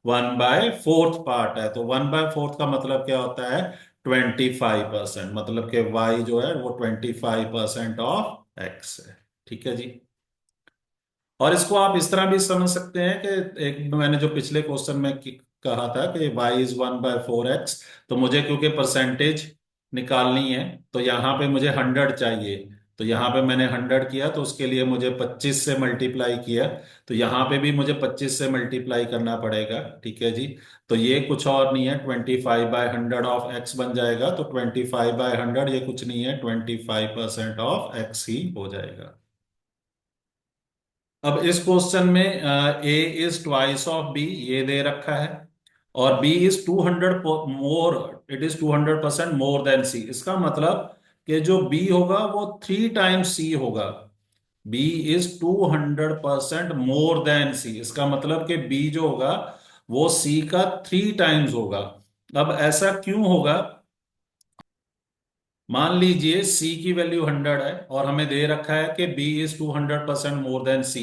1/4 पार्ट है। तो 1/4 का मतलब क्या होता है? 25%, मतलब कि y जो है वो 25% ऑफ x है। ठीक है जी। और इसको आप इस तरह भी समझ सकते हैं कि एक मैंने जो पिछले क्वेश्चन में कहा था कि y is 1/4x, तो मुझे क्योंकि परसेंटेज निकालनी है तो यहाँ पे मुझे 100 चाहिए। तो यहाँ पे मैंने 100 किया तो उसके लिए मुझे 25 से मल्टीप्लाई किया। तो यहाँ पे भी मुझे 25 से मल्टीप्लाई करना पड़ेगा। ठीक है जी। तो ये कुछ और नहीं है, 25/100 ऑफ x बन जाएगा। तो 25/100 ये कुछ नहीं है, 25% ऑफ x ही हो जाएगा। अब इस क्वेश्चन में a is twice of b ये दे रखा है, और b is 200 more, it is 200% more than c। इसका मतलब कि जो b होगा वो 3 टाइम्स c होगा। b is 200% more than c, इसका मतलब कि b जो होगा वो c का 3 टाइम्स होगा। अब ऐसा क्यों होगा? मान लीजिए C की वैल्यू 100 है और हमें दे रखा है कि B is 200% more than C।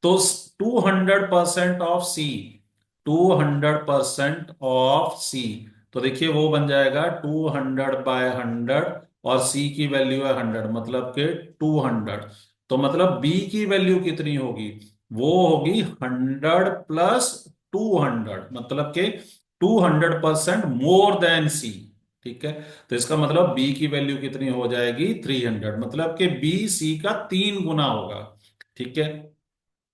तो 200% ऑफ C, 200% ऑफ C, तो देखिए वो बन जाएगा 200/100, और C की वैल्यू है 100, मतलब कि 200। तो मतलब B की वैल्यू कितनी होगी? वो होगी 100 + 200, मतलब कि 200% मोर देन C। ठीक है। तो इसका मतलब बी की वैल्यू कितनी हो जाएगी? 300, मतलब कि बी सी का 3 गुना होगा। ठीक है।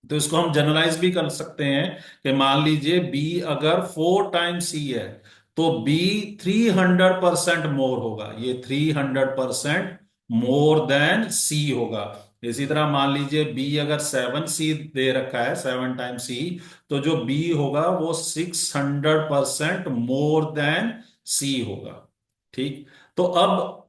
तो इसको हम जनरलाइज भी कर सकते हैं कि मान लीजिए बी अगर 4 टाइम्स सी है तो बी 300% मोर होगा, ये 300% मोर देन सी होगा। इसी तरह मान लीजिए बी अगर 7 सी दे रखा है, 7 टाइम्स सी, तो जो बी होगा वो 600% मोर देन सी होगा। ठीक। तो अब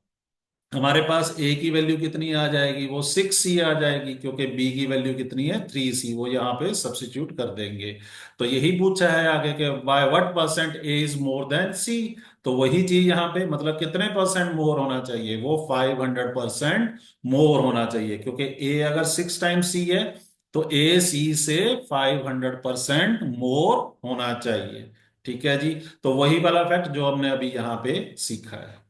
हमारे पास ए की वैल्यू कितनी आ जाएगी? वो 6c आ जाएगी, क्योंकि बी की वैल्यू कितनी है? 3c, वो यहाँ पे सब्स्टिट्यूट कर देंगे। तो यही पूछा है आगे के by what percent a is more than c. तो वही चीज यहाँ पे, मतलब कितने परसेंट मोर होना चाहिए? वो 500% मोर होना चाहिए, क्योंकि ए अगर 6 टाइम्स सी है तो ए सी से 500% मोर होना चाहिए। ठीक है जी। तो वही वाला फैक्ट जो हमने अभी यहाँ पे सीखा है।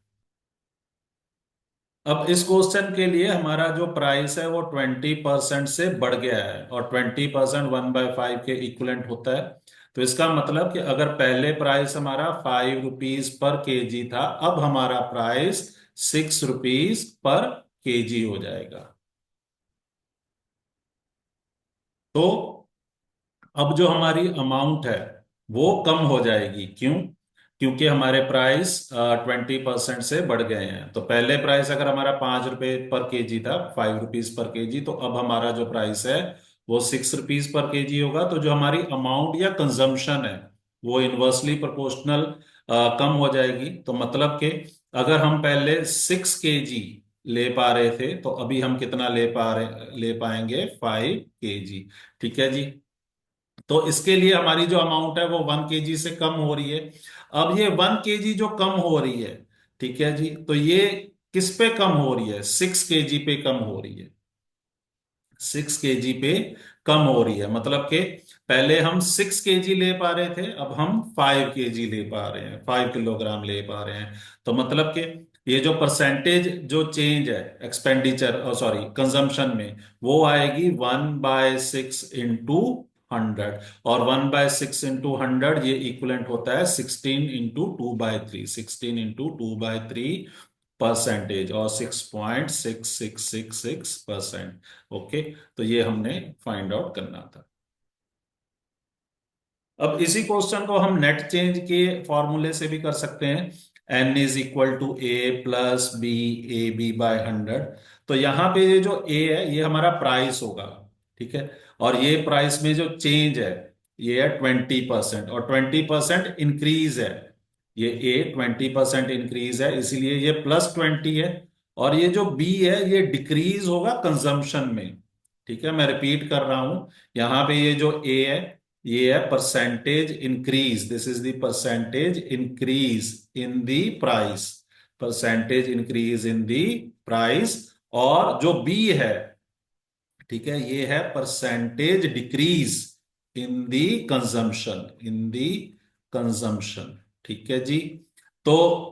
अब इस क्वेश्चन के लिए हमारा जो प्राइस है वो 20% से बढ़ गया है, और 20% 1/5 के इक्वलेंट होता है। तो इसका मतलब कि अगर पहले प्राइस हमारा ₹5 पर kg था, अब हमारा प्राइस ₹6 पर kg हो जाएगा। तो अब जो हमारी अमाउंट है वो कम हो जाएगी। क्यों? क्योंकि हमारे प्राइस 20% से बढ़ गए हैं। तो पहले प्राइस अगर हमारा ₹5 पर kg था, ₹5 पर kg, तो अब हमारा जो प्राइस है वो ₹6 पर kg होगा। तो जो हमारी अमाउंट या कंजम्पशन है वो इन्वर्सली प्रोपोर्शनल कम हो जाएगी। तो मतलब कि अगर हम पहले 6 kg ले पा रहे थे तो अभी हम कितना ले पाएंगे? 5 kg। ठीक है जी। तो इसके लिए हमारी जो अमाउंट है वो 1 kg से कम हो रही है। अब ये 1 kg जो कम हो रही है, ठीक है जी, तो ये किस पे कम हो रही है? 6 kg पे कम हो रही है। 6 kg पे कम हो रही है, मतलब कि पहले हम 6 kg ले पा रहे थे, अब हम 5 kg ले पा रहे हैं, 5 किलोग्राम ले पा रहे हैं। तो मतलब कि ये जो परसेंटेज जो चेंज है एक्सपेंडिचर, सॉरी कंजम्पशन में, वो आएगी 1/6 इंटू 100। और 1/6 इंटू 100 ये इक्वलेंट होता है 16 इंटू 2/3, 16 इंटू 2/3 परसेंटेज, और 6.6666%। ओके। तो ये हमने फाइंड आउट करना था। अब इसी क्वेश्चन को हम नेट चेंज के फॉर्मूले से भी कर सकते हैं। n is equal to a plus b, a b by 100। तो यहाँ पे ये जो ए है ये हमारा प्राइस होगा। ठीक है। और ये प्राइस में जो चेंज है ये है 20%, और 20% इंक्रीज है। ये ए 20% इंक्रीज है, इसीलिए ये +20 है। और ये जो बी है ये डिक्रीज होगा कंजम्पशन में। ठीक है, मैं रिपीट कर रहा हूं। यहाँ पे ये जो ए है ये है percentage increase, this is the percentage increase in the price, percentage increase in the price. और जो बी है, ठीक है, ये है percentage decrease in the consumption, in the consumption. ठीक है जी। तो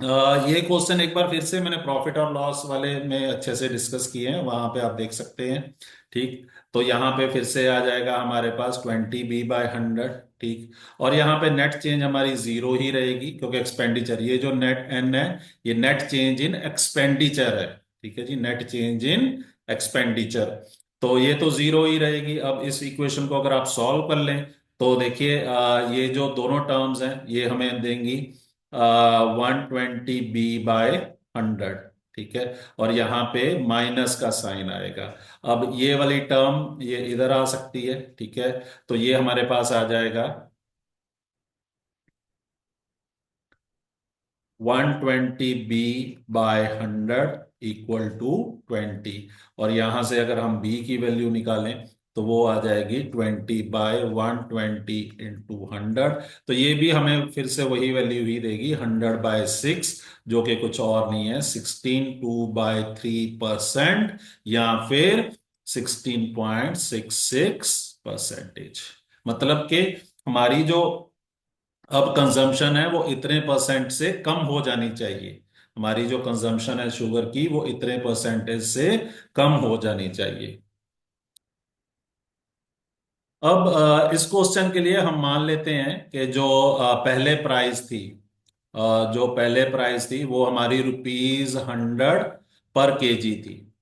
ये क्वेश्चन एक बार फिर से मैंने प्रॉफिट और लॉस वाले में अच्छे से डिस्कस किए हैं, वहां पे आप देख सकते हैं। ठीक। तो यहाँ पे फिर से आ जाएगा हमारे पास 20b/100। ठीक। और यहाँ पे नेट चेंज हमारी जीरो ही रहेगी, क्योंकि एक्सपेंडिचर, ये जो नेट एन है ये नेट चेंज इन एक्सपेंडिचर है। ठीक है जी, नेट चेंज इन एक्सपेंडिचर। तो ये तो जीरो ही रहेगी। अब इस इक्वेशन को अगर आप सॉल्व कर लें तो देखिए, ये जो दोनों टर्म्स हैं ये हमें देंगी 120b/100। ठीक है। और यहाँ पे माइनस का साइन आएगा। अब ये वाली टर्म ये इधर आ सकती है। ठीक है। तो ये हमारे पास आ जाएगा 120b/100 इक्वल टू 20। और यहां से अगर हम b की वैल्यू निकालें तो वो आ जाएगी 20/120 × 100। तो ये भी हमें फिर से वही वैल्यू ही देगी 100/6, जो कि कुछ और नहीं है, 16.2/3% या फिर 16.66%। मतलब कि हमारी जो अब कंजम्पशन है वो इतने परसेंट से कम हो जानी चाहिए। हमारी जो कंजम्पशन है शुगर की वो इतने परसेंटेज से कम हो जानी चाहिए। अब इस क्वेश्चन के लिए हम मान लेते हैं कि जो पहले प्राइस थी, जो पहले प्राइस थी वो हमारी ₹100 पर केजी थी।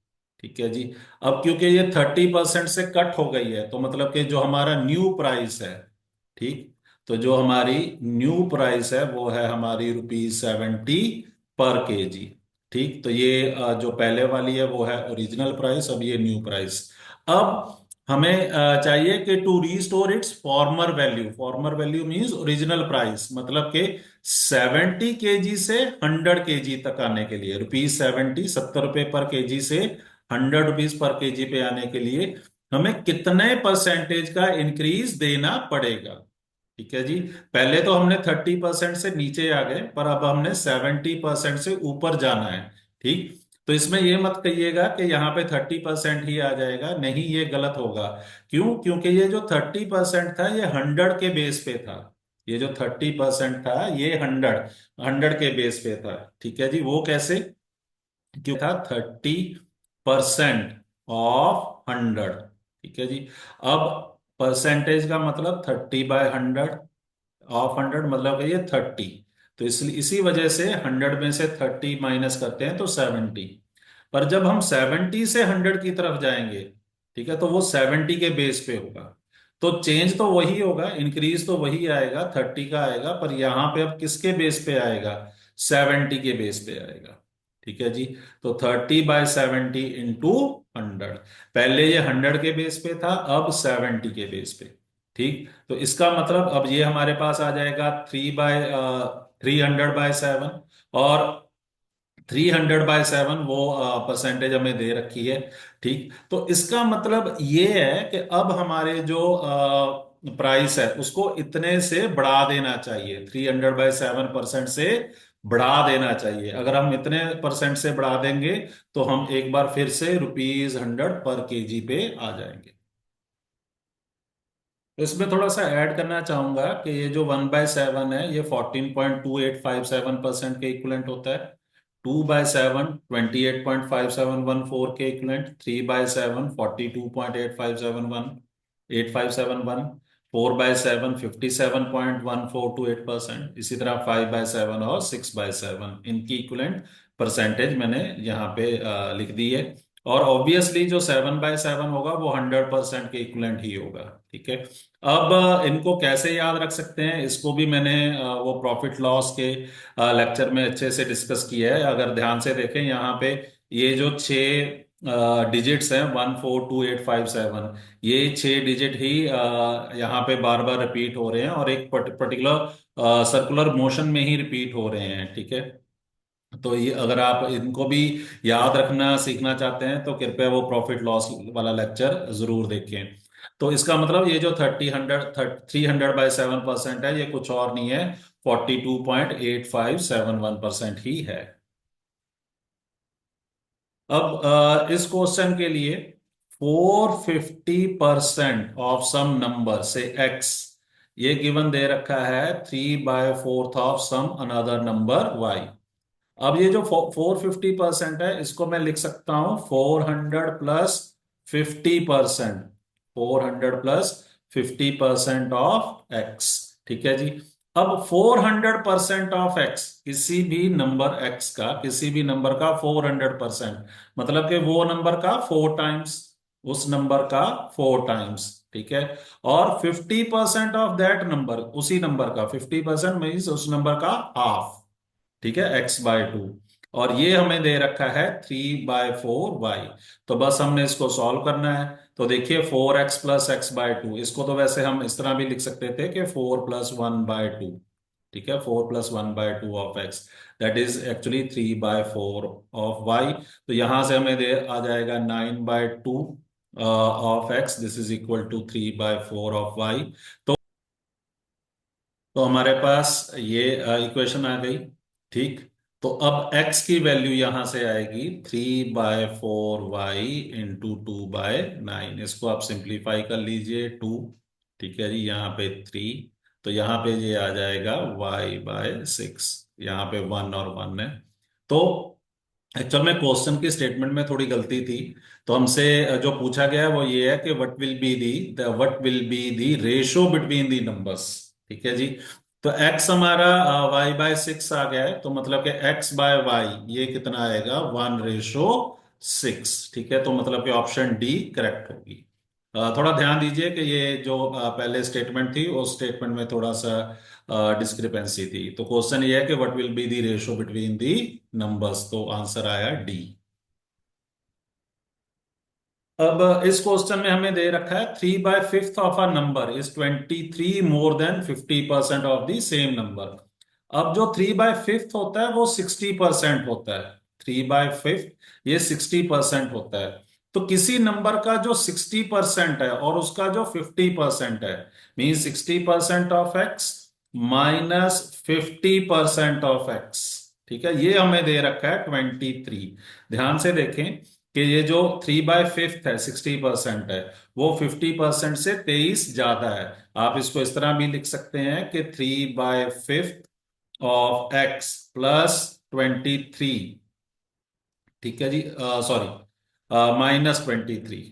ठीक है जी। अब क्योंकि ये 30% से कट हो गई है, तो मतलब कि जो हमारा न्यू प्राइस है, ठीक, तो जो हमारी न्यू प्राइस है वो है हमारी ₹70 पर केजी। ठीक। तो ये जो पहले वाली है वो है ओरिजिनल प्राइस, अब ये न्यू प्राइस। अब हमें चाहिए कि to restore its former value. Former value means original price, मतलब कि 70 केजी से 100 केजी तक आने के लिए, ₹70, ₹70 पर केजी से ₹100 पर केजी पे आने के लिए हमें कितने परसेंटेज का इंक्रीज देना पड़ेगा। ठीक है जी। पहले तो हमने 30% से नीचे आ गए, पर अब हमने 70% से ऊपर जाना है। ठीक। तो इसमें यह मत कहिएगा कि यहाँ पे 30% ही आ जाएगा, नहीं, ये गलत होगा। क्यों? क्योंकि ये जो 30% था ये 100 के बेस पे था। ये जो 30% था ये 100 के बेस पे था। ठीक है जी। वो कैसे? क्यों था? 30% ऑफ 100। ठीक है जी। अब परसेंटेज का मतलब 30/100 ऑफ 100, मतलब है ये 30। तो इसलिए इसी वजह से 100 में से 30 माइनस करते हैं तो 70। पर जब हम 70 से 100 की तरफ जाएंगे, ठीक है, तो वो 70 के बेस पे होगा। तो चेंज तो वही होगा, इंक्रीज तो वही आएगा, 30 का आएगा, पर यहां पे अब किसके बेस पे आएगा? 70 के बेस पे आएगा। ठीक है जी। तो 30/70 × 100। पहले ये 100 के बेस पे था, अब 70 के बेस पे। ठीक। तो इसका मतलब अब ये हमारे पास आ जाएगा 300/7। और 300/7 वो परसेंटेज हमें दे रखी है। ठीक। तो इसका मतलब ये है कि अब हमारे जो प्राइस है उसको इतने से बढ़ा देना चाहिए, 300/7% से बढ़ा देना चाहिए। अगर हम इतने परसेंट से बढ़ा देंगे तो हम एक बार फिर से ₹100 पर केजी पे आ जाएंगे। तो इसमें थोड़ा सा ऐड करना चाहूंगा कि ये जो 1/7 है ये 14.2857% के इक्वलेंट होता है। 2/7 28.5714 के इक्वलेंट। 3/7 42.8571 4/7 57.1428%। इसी तरह 5/7 और 6/7 इनकी इक्वलेंट परसेंटेज मैंने यहाँ पे लिख दी है। और ऑब्वियसली जो 7/7 होगा वो 100% के इक्वलेंट ही होगा। ठीक है। अब इनको कैसे याद रख सकते हैं, इसको भी मैंने वो प्रॉफिट लॉस के लेक्चर में अच्छे से डिस्कस किया है। अगर ध्यान से देखें यहाँ पे ये जो 6 डिजिट्स हैं 142857, ये 6 डिजिट ही यहाँ पे बार बार रिपीट हो रहे हैं और एक पर्टिकुलर सर्कुलर मोशन में ही रिपीट हो रहे हैं। ठीक है। तो ये अगर आप इनको भी याद रखना सीखना चाहते हैं तो कृपया वो प्रॉफिट लॉस वाला लेक्चर जरूर देखें। तो इसका मतलब ये जो 300/7% है ये कुछ और नहीं है, 42.8571% ही है। अब इस क्वेश्चन के लिए 450% ऑफ सम नंबर से एक्स, ये गिवन दे रखा है 3/4 of some another number y. अब ये जो 450% है इसको मैं लिख सकता हूं 400 + 50%। 400 प्लस 50% ऑफ एक्स। ठीक है जी। अब 400% ऑफ एक्स, किसी भी नंबर एक्स का, किसी भी नंबर का 400%, मतलब कि वो नंबर का 4 टाइम्स, उस नंबर का 4 टाइम्स। ठीक है। और 50% ऑफ दैट नंबर, उसी नंबर का 50% मीन्स उस नंबर का हाफ। ठीक है, x/2। और ये हमें दे रखा है 3/4y। तो बस हमने इसको सॉल्व करना है। तो देखिए 4x प्लस x/2, इसको तो वैसे हम इस तरह भी लिख सकते थे कि 4+1/2। ठीक है, 4+1/2 of x, that is actually 3/4 of y। तो यहां से हमें दे आ जाएगा 9/2 of x, this is equal to 3/4 of y। तो हमारे पास ये इक्वेशन आ गई। ठीक। तो अब x की वैल्यू यहां से आएगी 3/4y इंटू 2/9। इसको आप सिंप्लीफाई कर लीजिए, 2। ठीक है जी, यहाँ पे 3। तो यहाँ पे ये आ जाएगा y/6। यहाँ पे 1 और 1 है। तो एक्चुअल में क्वेश्चन की स्टेटमेंट में थोड़ी गलती थी। तो हमसे जो पूछा गया है वो ये है कि what will be the ratio between the numbers. ठीक है जी। तो x हमारा y/6 आ गया है, तो मतलब कि x/y ये कितना आएगा, 1/6। ठीक है, तो मतलब कि ऑप्शन डी करेक्ट होगी। थोड़ा ध्यान दीजिए कि ये जो पहले स्टेटमेंट थी उस स्टेटमेंट में थोड़ा सा डिस्क्रिपेंसी थी। तो क्वेश्चन ये है कि what will be the ratio between the numbers, तो आंसर आया डी। अब इस क्वेश्चन में हमें दे रखा है 3/5 of a number is 23 more than 50% of the same number. अब जो 3/5 होता है वो 60% होता है। 3/5 ये 60% होता है। तो किसी नंबर का जो 60% है और उसका जो 50% है, mean 60% of x minus 50% of x. ठीक है, ये हमें दे रखा है 23। ध्यान से देखें कि ये जो 3/5 है, 60% है, वो 50% से 23 ज्यादा है। आप इसको इस तरह भी लिख सकते हैं कि 3/5 ऑफ एक्स प्लस 23। ठीक है जी, sorry, -23,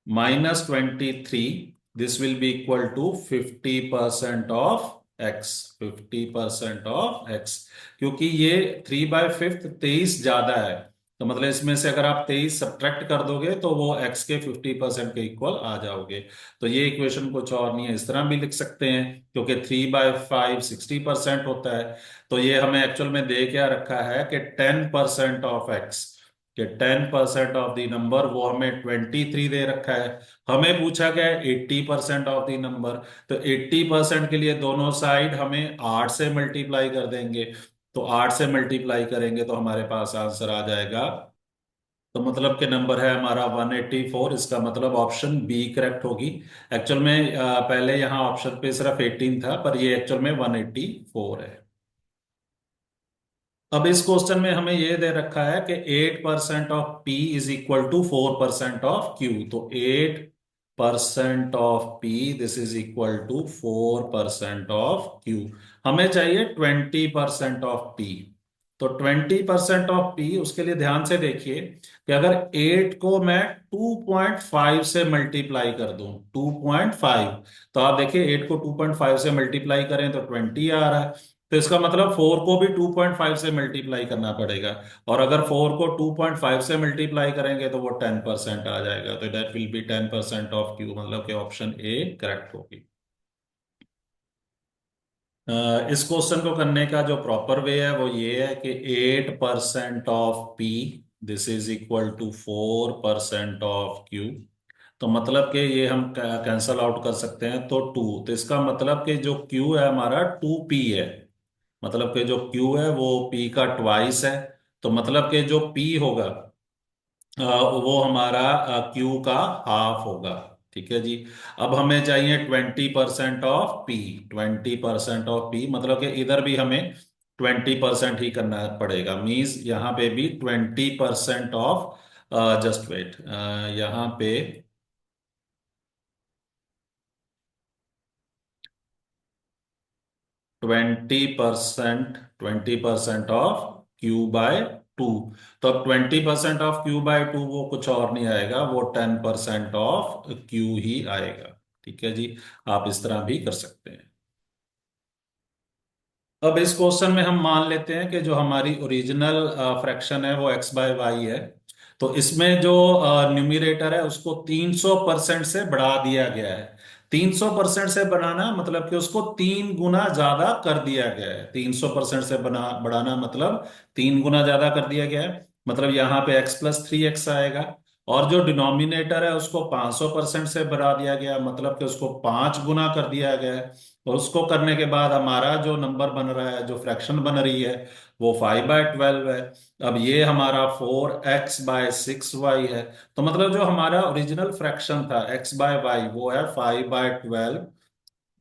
-23, this will be equal to 50% of x. 50% of x, क्योंकि ये 3/5 23 ज्यादा है। तो मतलब इसमें से अगर आप 23 सब्ट्रैक्ट कर दोगे तो वो एक्स के 50% के इक्वल आ जाओगे। तो ये इक्वेशन कुछ और नहीं है, इस तरह भी लिख सकते हैं, क्योंकि 3/5 60% होता है। तो ये हमें एक्चुअल में दे क्या रखा है कि 10% ऑफ एक्स, कि 10% ऑफ द नंबर, वो हमें 23 दे रखा है। हमें पूछा गया है 80% ऑफ द नंबर। तो 80% के लिए दोनों साइड हमें 8 से मल्टीप्लाई कर देंगे। तो 8 से मल्टीप्लाई करेंगे तो हमारे पास आंसर आ जाएगा। तो मतलब के नंबर है हमारा 184। इसका मतलब ऑप्शन बी करेक्ट होगी। एक्चुअल में पहले यहाँ ऑप्शन पे सिर्फ 18 था, पर ये एक्चुअल में 184 है। अब इस क्वेश्चन में हमें यह दे रखा है कि 8% of P is equal to 4% of Q। तो 8% of P, this is equal to 4% of Q। हमें चाहिए 20% ऑफ P। तो 20% ऑफ P, उसके लिए ध्यान से देखिए कि अगर 8 को मैं 2.5 से मल्टीप्लाई कर दूं, 2.5, तो आप देखिए 8 को 2.5 से मल्टीप्लाई करें तो 20 आ रहा है। तो इसका मतलब 4 को भी 2.5 से मल्टीप्लाई करना पड़ेगा। और अगर 4 को 2.5 से मल्टीप्लाई करेंगे तो वो 10% आ जाएगा। तो that will B 10% of Q, मतलब कि ऑप्शन ए करेक्ट होगी। इस क्वेश्चन को करने का जो प्रॉपर वे है वो ये है कि 8% of p, this is equal to 4% of q. तो मतलब कि ये हम कैंसल आउट कर सकते हैं, तो 2। तो इसका मतलब कि जो क्यू है हमारा 2p है। मतलब कि जो Q है वो P का ट्वाइस है। तो मतलब कि जो P होगा वो हमारा Q का हाफ होगा। ठीक है जी। अब हमें चाहिए 20% ऑफ P। 20% ऑफ P मतलब कि इधर भी हमें 20% ही करना पड़ेगा। मींस यहाँ पे भी 20% ऑफ, जस्ट वेट, यहाँ पे 20%, 20% ऑफ Q बाय टू। तो अब 20% ऑफ क्यू बाय टू वो कुछ और नहीं आएगा, वो 10% ऑफ क्यू ही आएगा। ठीक है जी, आप इस तरह भी कर सकते हैं। अब इस क्वेश्चन में हम मान लेते हैं कि जो हमारी ओरिजिनल फ्रैक्शन है वो x बाय वाई है। तो इसमें जो न्यूमरेटर है उसको 300% से बढ़ा दिया गया है। 300% से बढ़ाना मतलब कि उसको 3 गुना ज्यादा कर दिया गया है। 300% से बना बढ़ाना मतलब 3 गुना ज्यादा कर दिया गया है, मतलब यहाँ पे x+3x आएगा। और जो डिनोमिनेटर है उसको 500% से बढ़ा दिया गया, मतलब कि उसको 5 गुना कर दिया गया है। और उसको करने के बाद हमारा जो नंबर बन रहा है, जो फ्रैक्शन बन रही है, वो 5/12 है। अब ये हमारा 4x/6y है। तो मतलब जो हमारा ओरिजिनल फ्रैक्शन था x/y वो है 5/12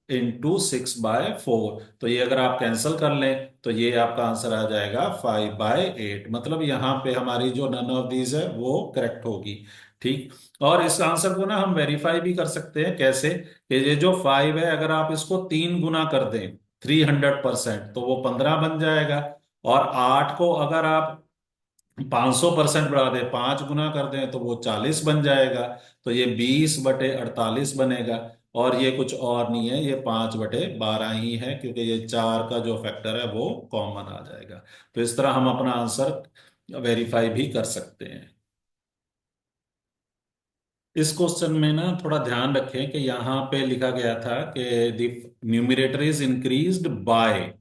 × 6/4। तो ये अगर आप कैंसिल कर लें तो ये आपका आंसर आ जाएगा 5/8। मतलब यहाँ पे हमारी जो नन ऑफ दीज है वो करेक्ट होगी। ठीक। और इस आंसर को ना हम वेरीफाई भी कर सकते हैं, कैसे कि ये जो 5 है अगर आप इसको 3 गुना कर दें 300% तो वो 15 बन जाएगा। और 8 को अगर आप 500% बढ़ा दें, 5 गुना कर दें, तो वो 40 बन जाएगा। तो ये 20/48 बनेगा। और ये कुछ और नहीं है, ये 5/12 ही है, क्योंकि ये 4 का जो फैक्टर है वो कॉमन आ जाएगा। तो इस तरह हम अपना आंसर वेरीफाई भी कर सकते हैं। इस क्वेश्चन में ना थोड़ा ध्यान रखें कि यहाँ पे लिखा गया था कि the numerator is increased by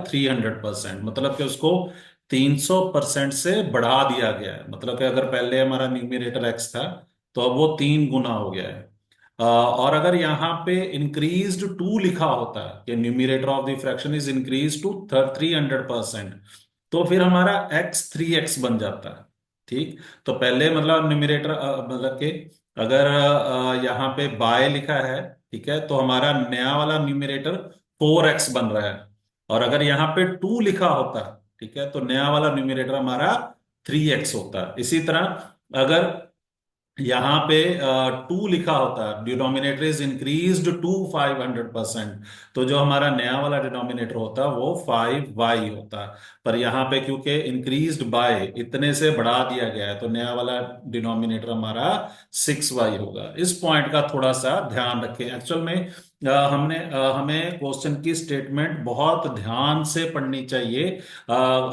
300%, मतलब कि उसको 300% से बढ़ा दिया गया है। मतलब कि अगर पहले हमारा न्यूमरेटर एक्स था तो अब वो 3 गुना हो गया है। और अगर यहाँ पे इंक्रीज्ड टू लिखा होता है कि numerator of the fraction is increase to 300%, तो फिर हमारा x 3x बन जाता है। ठीक। तो पहले मतलब न्यूमरेटर मतलब कि अगर यहाँ पे बाय लिखा है, ठीक है, तो हमारा नया वाला न्यूमरेटर 4x बन रहा है। और अगर यहाँ पे 2 लिखा होता, ठीक है, तो नया वाला न्यूमरेटर हमारा 3x होता। इसी तरह अगर यहाँ पे 2 लिखा होता, डिनोमिनेटर इज इंक्रीज्ड टू 500%, तो जो हमारा नया वाला डिनोमिनेटर होता वो 5y होता। पर यहाँ पे क्योंकि इंक्रीज्ड बाय इतने से बढ़ा दिया गया है, तो नया वाला डिनोमिनेटर हमारा 6y होगा। इस पॉइंट का थोड़ा सा ध्यान रखें। एक्चुअल में हमें क्वेश्चन की स्टेटमेंट बहुत ध्यान से पढ़नी चाहिए।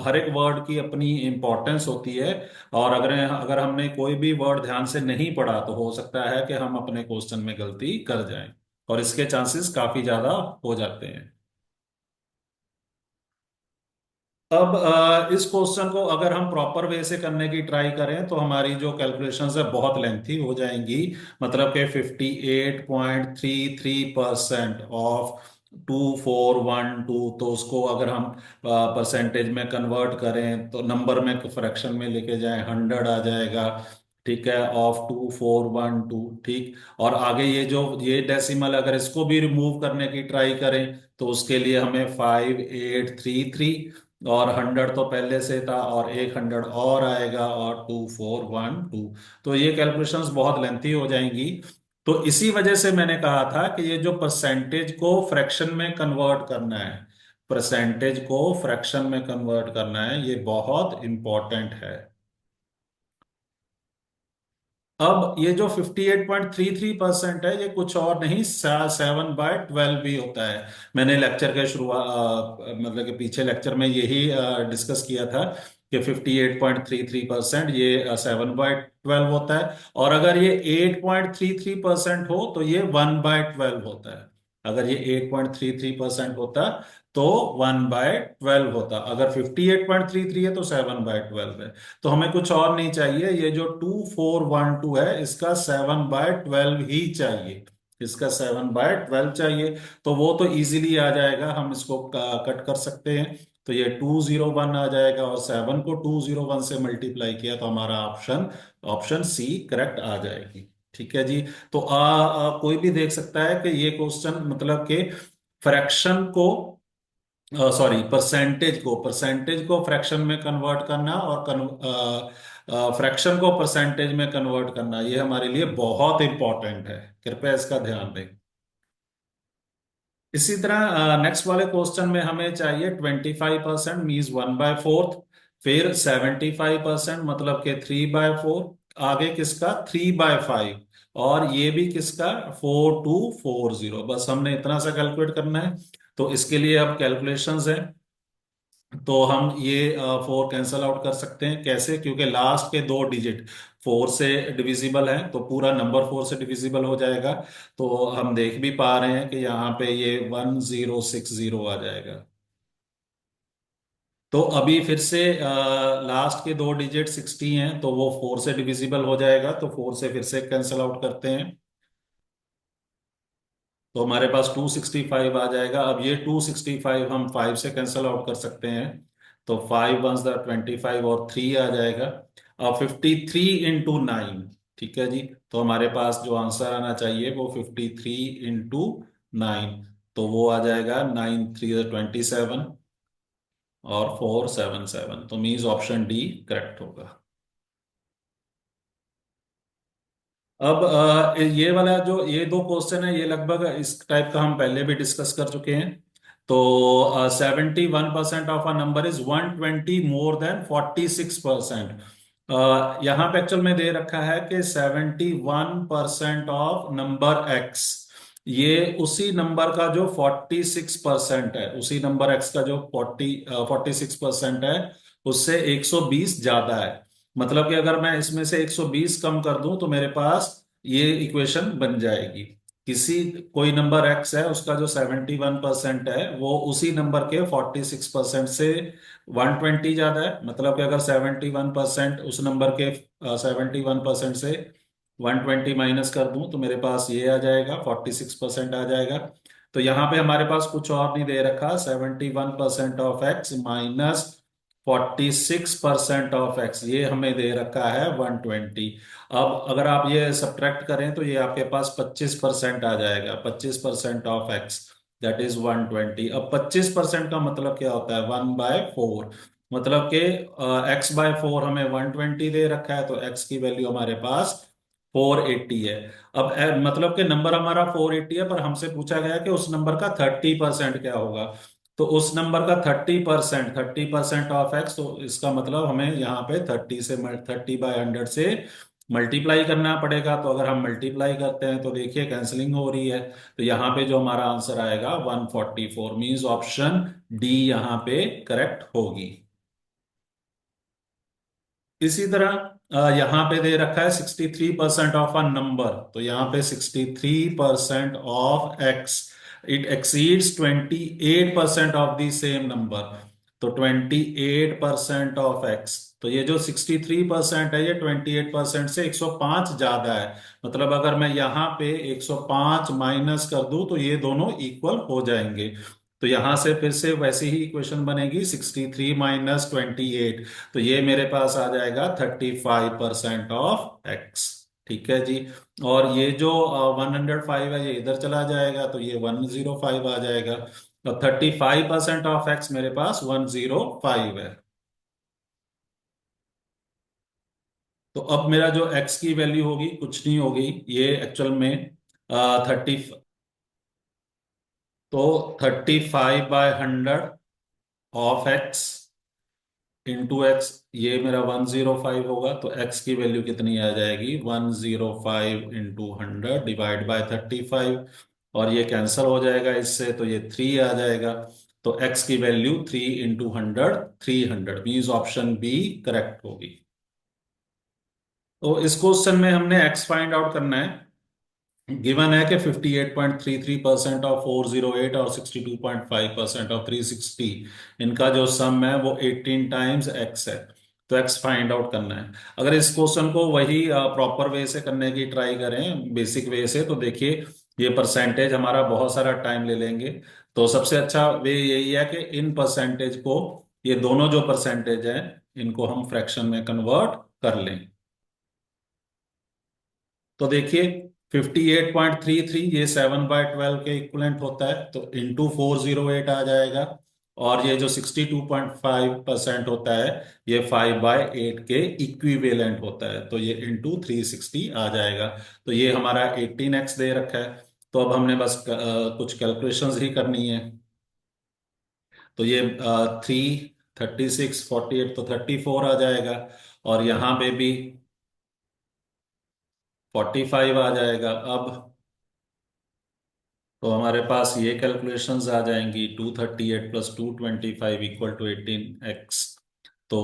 हर एक वर्ड की अपनी इंपॉर्टेंस होती है। और अगर अगर हमने कोई भी वर्ड ध्यान से नहीं पढ़ा तो हो सकता है कि हम अपने क्वेश्चन में गलती कर जाएं, और इसके चांसेस काफी ज्यादा हो जाते हैं। अब इस क्वेश्चन को अगर हम प्रॉपर वे से करने की ट्राई करें तो हमारी जो कैलकुलेशंस है बहुत लेंथी हो जाएंगी। मतलब कि 58.33% ऑफ 2412, तो उसको अगर हम परसेंटेज में कन्वर्ट करें तो नंबर में फ्रैक्शन में लेके जाएं 100 आ जाएगा। ठीक है, ऑफ 2412। ठीक। और आगे ये डेसिमल अगर इसको भी रिमूव करने की ट्राई करें तो उसके लिए हमें 5833, और 100 तो पहले से था, और एक 100 और आएगा, और 2412। तो ये कैलकुलेशंस बहुत लेंथी हो जाएंगी। तो इसी वजह से मैंने कहा था कि ये जो परसेंटेज को फ्रैक्शन में कन्वर्ट करना है, परसेंटेज को फ्रैक्शन में कन्वर्ट करना है, ये बहुत इंपॉर्टेंट है। अब ये जो 58.33% है, ये कुछ और नहीं 7/12 भी होता है। मैंने लेक्चर के शुरुआत मतलब कि पीछे लेक्चर में यही डिस्कस किया था कि 58.33% ये 7/12 होता है। और अगर ये 8.33% हो तो ये 1/12 होता है। अगर ये 8.33% होता तो 1/12 होता। अगर 58.33 है तो 7/12 है। तो हमें कुछ और नहीं चाहिए, ये जो 2412 है इसका 7/12 ही चाहिए। इसका 7/12 चाहिए। तो वो तो इजीली आ जाएगा, हम इसको कट कर सकते हैं। तो ये 201 आ जाएगा, और 7 को 201 से मल्टीप्लाई किया तो हमारा ऑप्शन ऑप्शन सी करेक्ट आ जाएगी। ठीक है जी। तो कोई भी देख सकता है कि ये क्वेश्चन मतलब कि फ्रैक्शन को, सॉरी, परसेंटेज को फ्रैक्शन में कन्वर्ट करना, और फ्रैक्शन को परसेंटेज में कन्वर्ट करना, ये हमारे लिए बहुत इंपॉर्टेंट है। कृपया इसका ध्यान दें। इसी तरह नेक्स्ट वाले क्वेश्चन में हमें चाहिए 25%, मीन्स 1/4। फिर 75% मतलब के 3/4, आगे किसका 3/5, और ये भी किसका 4240, बस हमने इतना सा कैलकुलेट करना है। तो इसके लिए अब कैलकुलेशंस है, तो हम ये फोर कैंसल आउट कर सकते हैं कैसे, क्योंकि लास्ट के दो डिजिट फोर से डिविजिबल है, तो पूरा नंबर फोर से डिविजिबल हो जाएगा। तो हम देख भी पा रहे हैं कि यहाँ पे ये 1060 आ जाएगा। तो अभी फिर से लास्ट के दो डिजिट 60 हैं, तो वो फोर से डिविजिबल हो जाएगा, तो फोर से फिर से कैंसल आउट करते हैं। तो हमारे पास 265 आ जाएगा। अब ये 265 हम फाइव से कैंसल आउट कर सकते हैं, तो 5 × 1 = 25 और थ्री आ जाएगा। अब 53 × 9, ठीक है जी। तो हमारे पास जो आंसर आना चाहिए वो 53 × 9, तो वो आ जाएगा 9×3 = 27 और 477, तो मीन्स ऑप्शन डी करेक्ट होगा। अब ये वाला जो ये दो क्वेश्चन है, ये लगभग इस टाइप का हम पहले भी डिस्कस कर चुके हैं। तो 71% of a number is 120 more than 46%। यहाँ पे एक्चुअल में दे रखा है कि 71% ऑफ नंबर एक्स, ये उसी नंबर का जो 46% है, उसी नंबर एक्स का जो 46% है, उससे 120 ज्यादा है। मतलब कि अगर मैं इसमें से 120 कम कर दूं तो मेरे पास ये इक्वेशन बन जाएगी। किसी कोई नंबर एक्स है, उसका जो 71% है वो उसी नंबर के 46% से 120 ज्यादा है। मतलब कि अगर 71% उस नंबर के 71% से 120 माइनस कर दूं तो मेरे पास ये आ जाएगा, 46% आ जाएगा। तो यहाँ पे हमारे पास कुछ और नहीं दे रखा, 71% of x minus 46% of x, ये हमें दे रखा है 120। अब अगर आप ये सब्ट्रैक्ट करें तो ये आपके पास 25% आ जाएगा, 25% ऑफ एक्स दैट इज 120। अब 25% का मतलब क्या होता है, 1/4, मतलब कि x/4 हमें 120 दे रखा है, तो x की वैल्यू हमारे पास 480 है। अब मतलब कि नंबर हमारा 480 है, पर हमसे पूछा गया कि उस नंबर का 30% क्या होगा। तो उस नंबर का 30% ऑफ एक्स, तो इसका मतलब हमें यहाँ पे 30/100 से मल्टीप्लाई करना पड़ेगा। तो अगर हम मल्टीप्लाई करते हैं तो देखिए कैंसलिंग हो रही है, तो यहाँ पे जो हमारा आंसर आएगा 144, मीन्स ऑप्शन डी यहाँ पे करेक्ट होगी। इसी तरह यहाँ पे दे रखा है 63% ऑफ अ नंबर, तो यहाँ पे 63% of x it exceeds 28% of the same number, तो 28% ऑफ एक्स, तो ये जो 63% है ये 28% से 105 ज्यादा है। मतलब अगर मैं यहाँ पे 105 माइनस कर दूं तो ये दोनों इक्वल हो जाएंगे। तो यहां से फिर से वैसी ही इक्वेशन बनेगी, 63 - 28, तो ये मेरे पास आ जाएगा 35% ऑफ एक्स। ठीक है जी। और ये जो 105 है ये इधर चला जाएगा, तो ये 105 आ जाएगा। तो 35% ऑफ एक्स मेरे पास 105 है। तो अब मेरा जो एक्स की वैल्यू होगी कुछ नहीं होगी, ये एक्चुअल में 30, तो 35/100 ऑफ एक्स इंटू एक्स, ये मेरा 105 होगा। तो एक्स की वैल्यू कितनी आ जाएगी, 105 × 100 डिवाइड बाय 35, और ये कैंसल हो जाएगा इससे, तो ये थ्री आ जाएगा। तो एक्स की value 3 × 100, 300, means option b correct होगी। तो इस क्वेश्चन में हमने एक्स फाइंड आउट करना है। गिवन है कि 58.33% ऑफ 408 और 62.5% ऑफ 360, इनका जो सम है वो 18 टाइम्स एक्स है। तो एक्स फाइंड आउट करना है। अगर इस क्वेश्चन को वही प्रॉपर वे से करने की ट्राई करें, बेसिक वे से, तो देखिए ये परसेंटेज हमारा बहुत सारा टाइम ले लेंगे। तो सबसे अच्छा वे यही है कि इन परसेंटेज को, ये दोनों जो परसेंटेज हैं, इनको हम फ्रैक्शन में कन्वर्ट कर लें। तो देखिए 58.33 ये 7/12 के इक्वलेंट होता है, तो इंटू 408 आ जाएगा। और ये जो 62.5% होता है, ये 5/8 के इक्विवेलेंट होता है, तो ये इंटू 360 आ जाएगा। तो ये हमारा 18x दे रखा है। तो अब हमने बस कुछ कैलकुलेशंस ही करनी है। तो ये 3 36 48 तो 34 आ जाएगा। और यहाँ पे भी 45 आ जाएगा। अब तो हमारे पास ये कैलकुलेशंस आ जाएंगी, 238 प्लस 225 इक्वल टू 18x। तो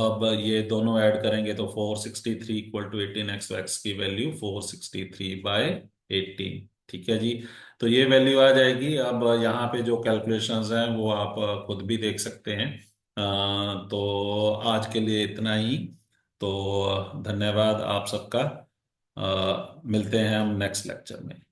अब ये दोनों ऐड करेंगे तो 463 इक्वल टू 18x, तो x की वैल्यू 463/18। ठीक है जी। तो ये वैल्यू आ जाएगी। अब यहाँ पे जो कैलकुलेशंस हैं वो आप खुद भी देख सकते हैं। तो आज के लिए इतना ही। तो धन्यवाद आप सबका। मिलते हैं हम नेक्स्ट लेक्चर में।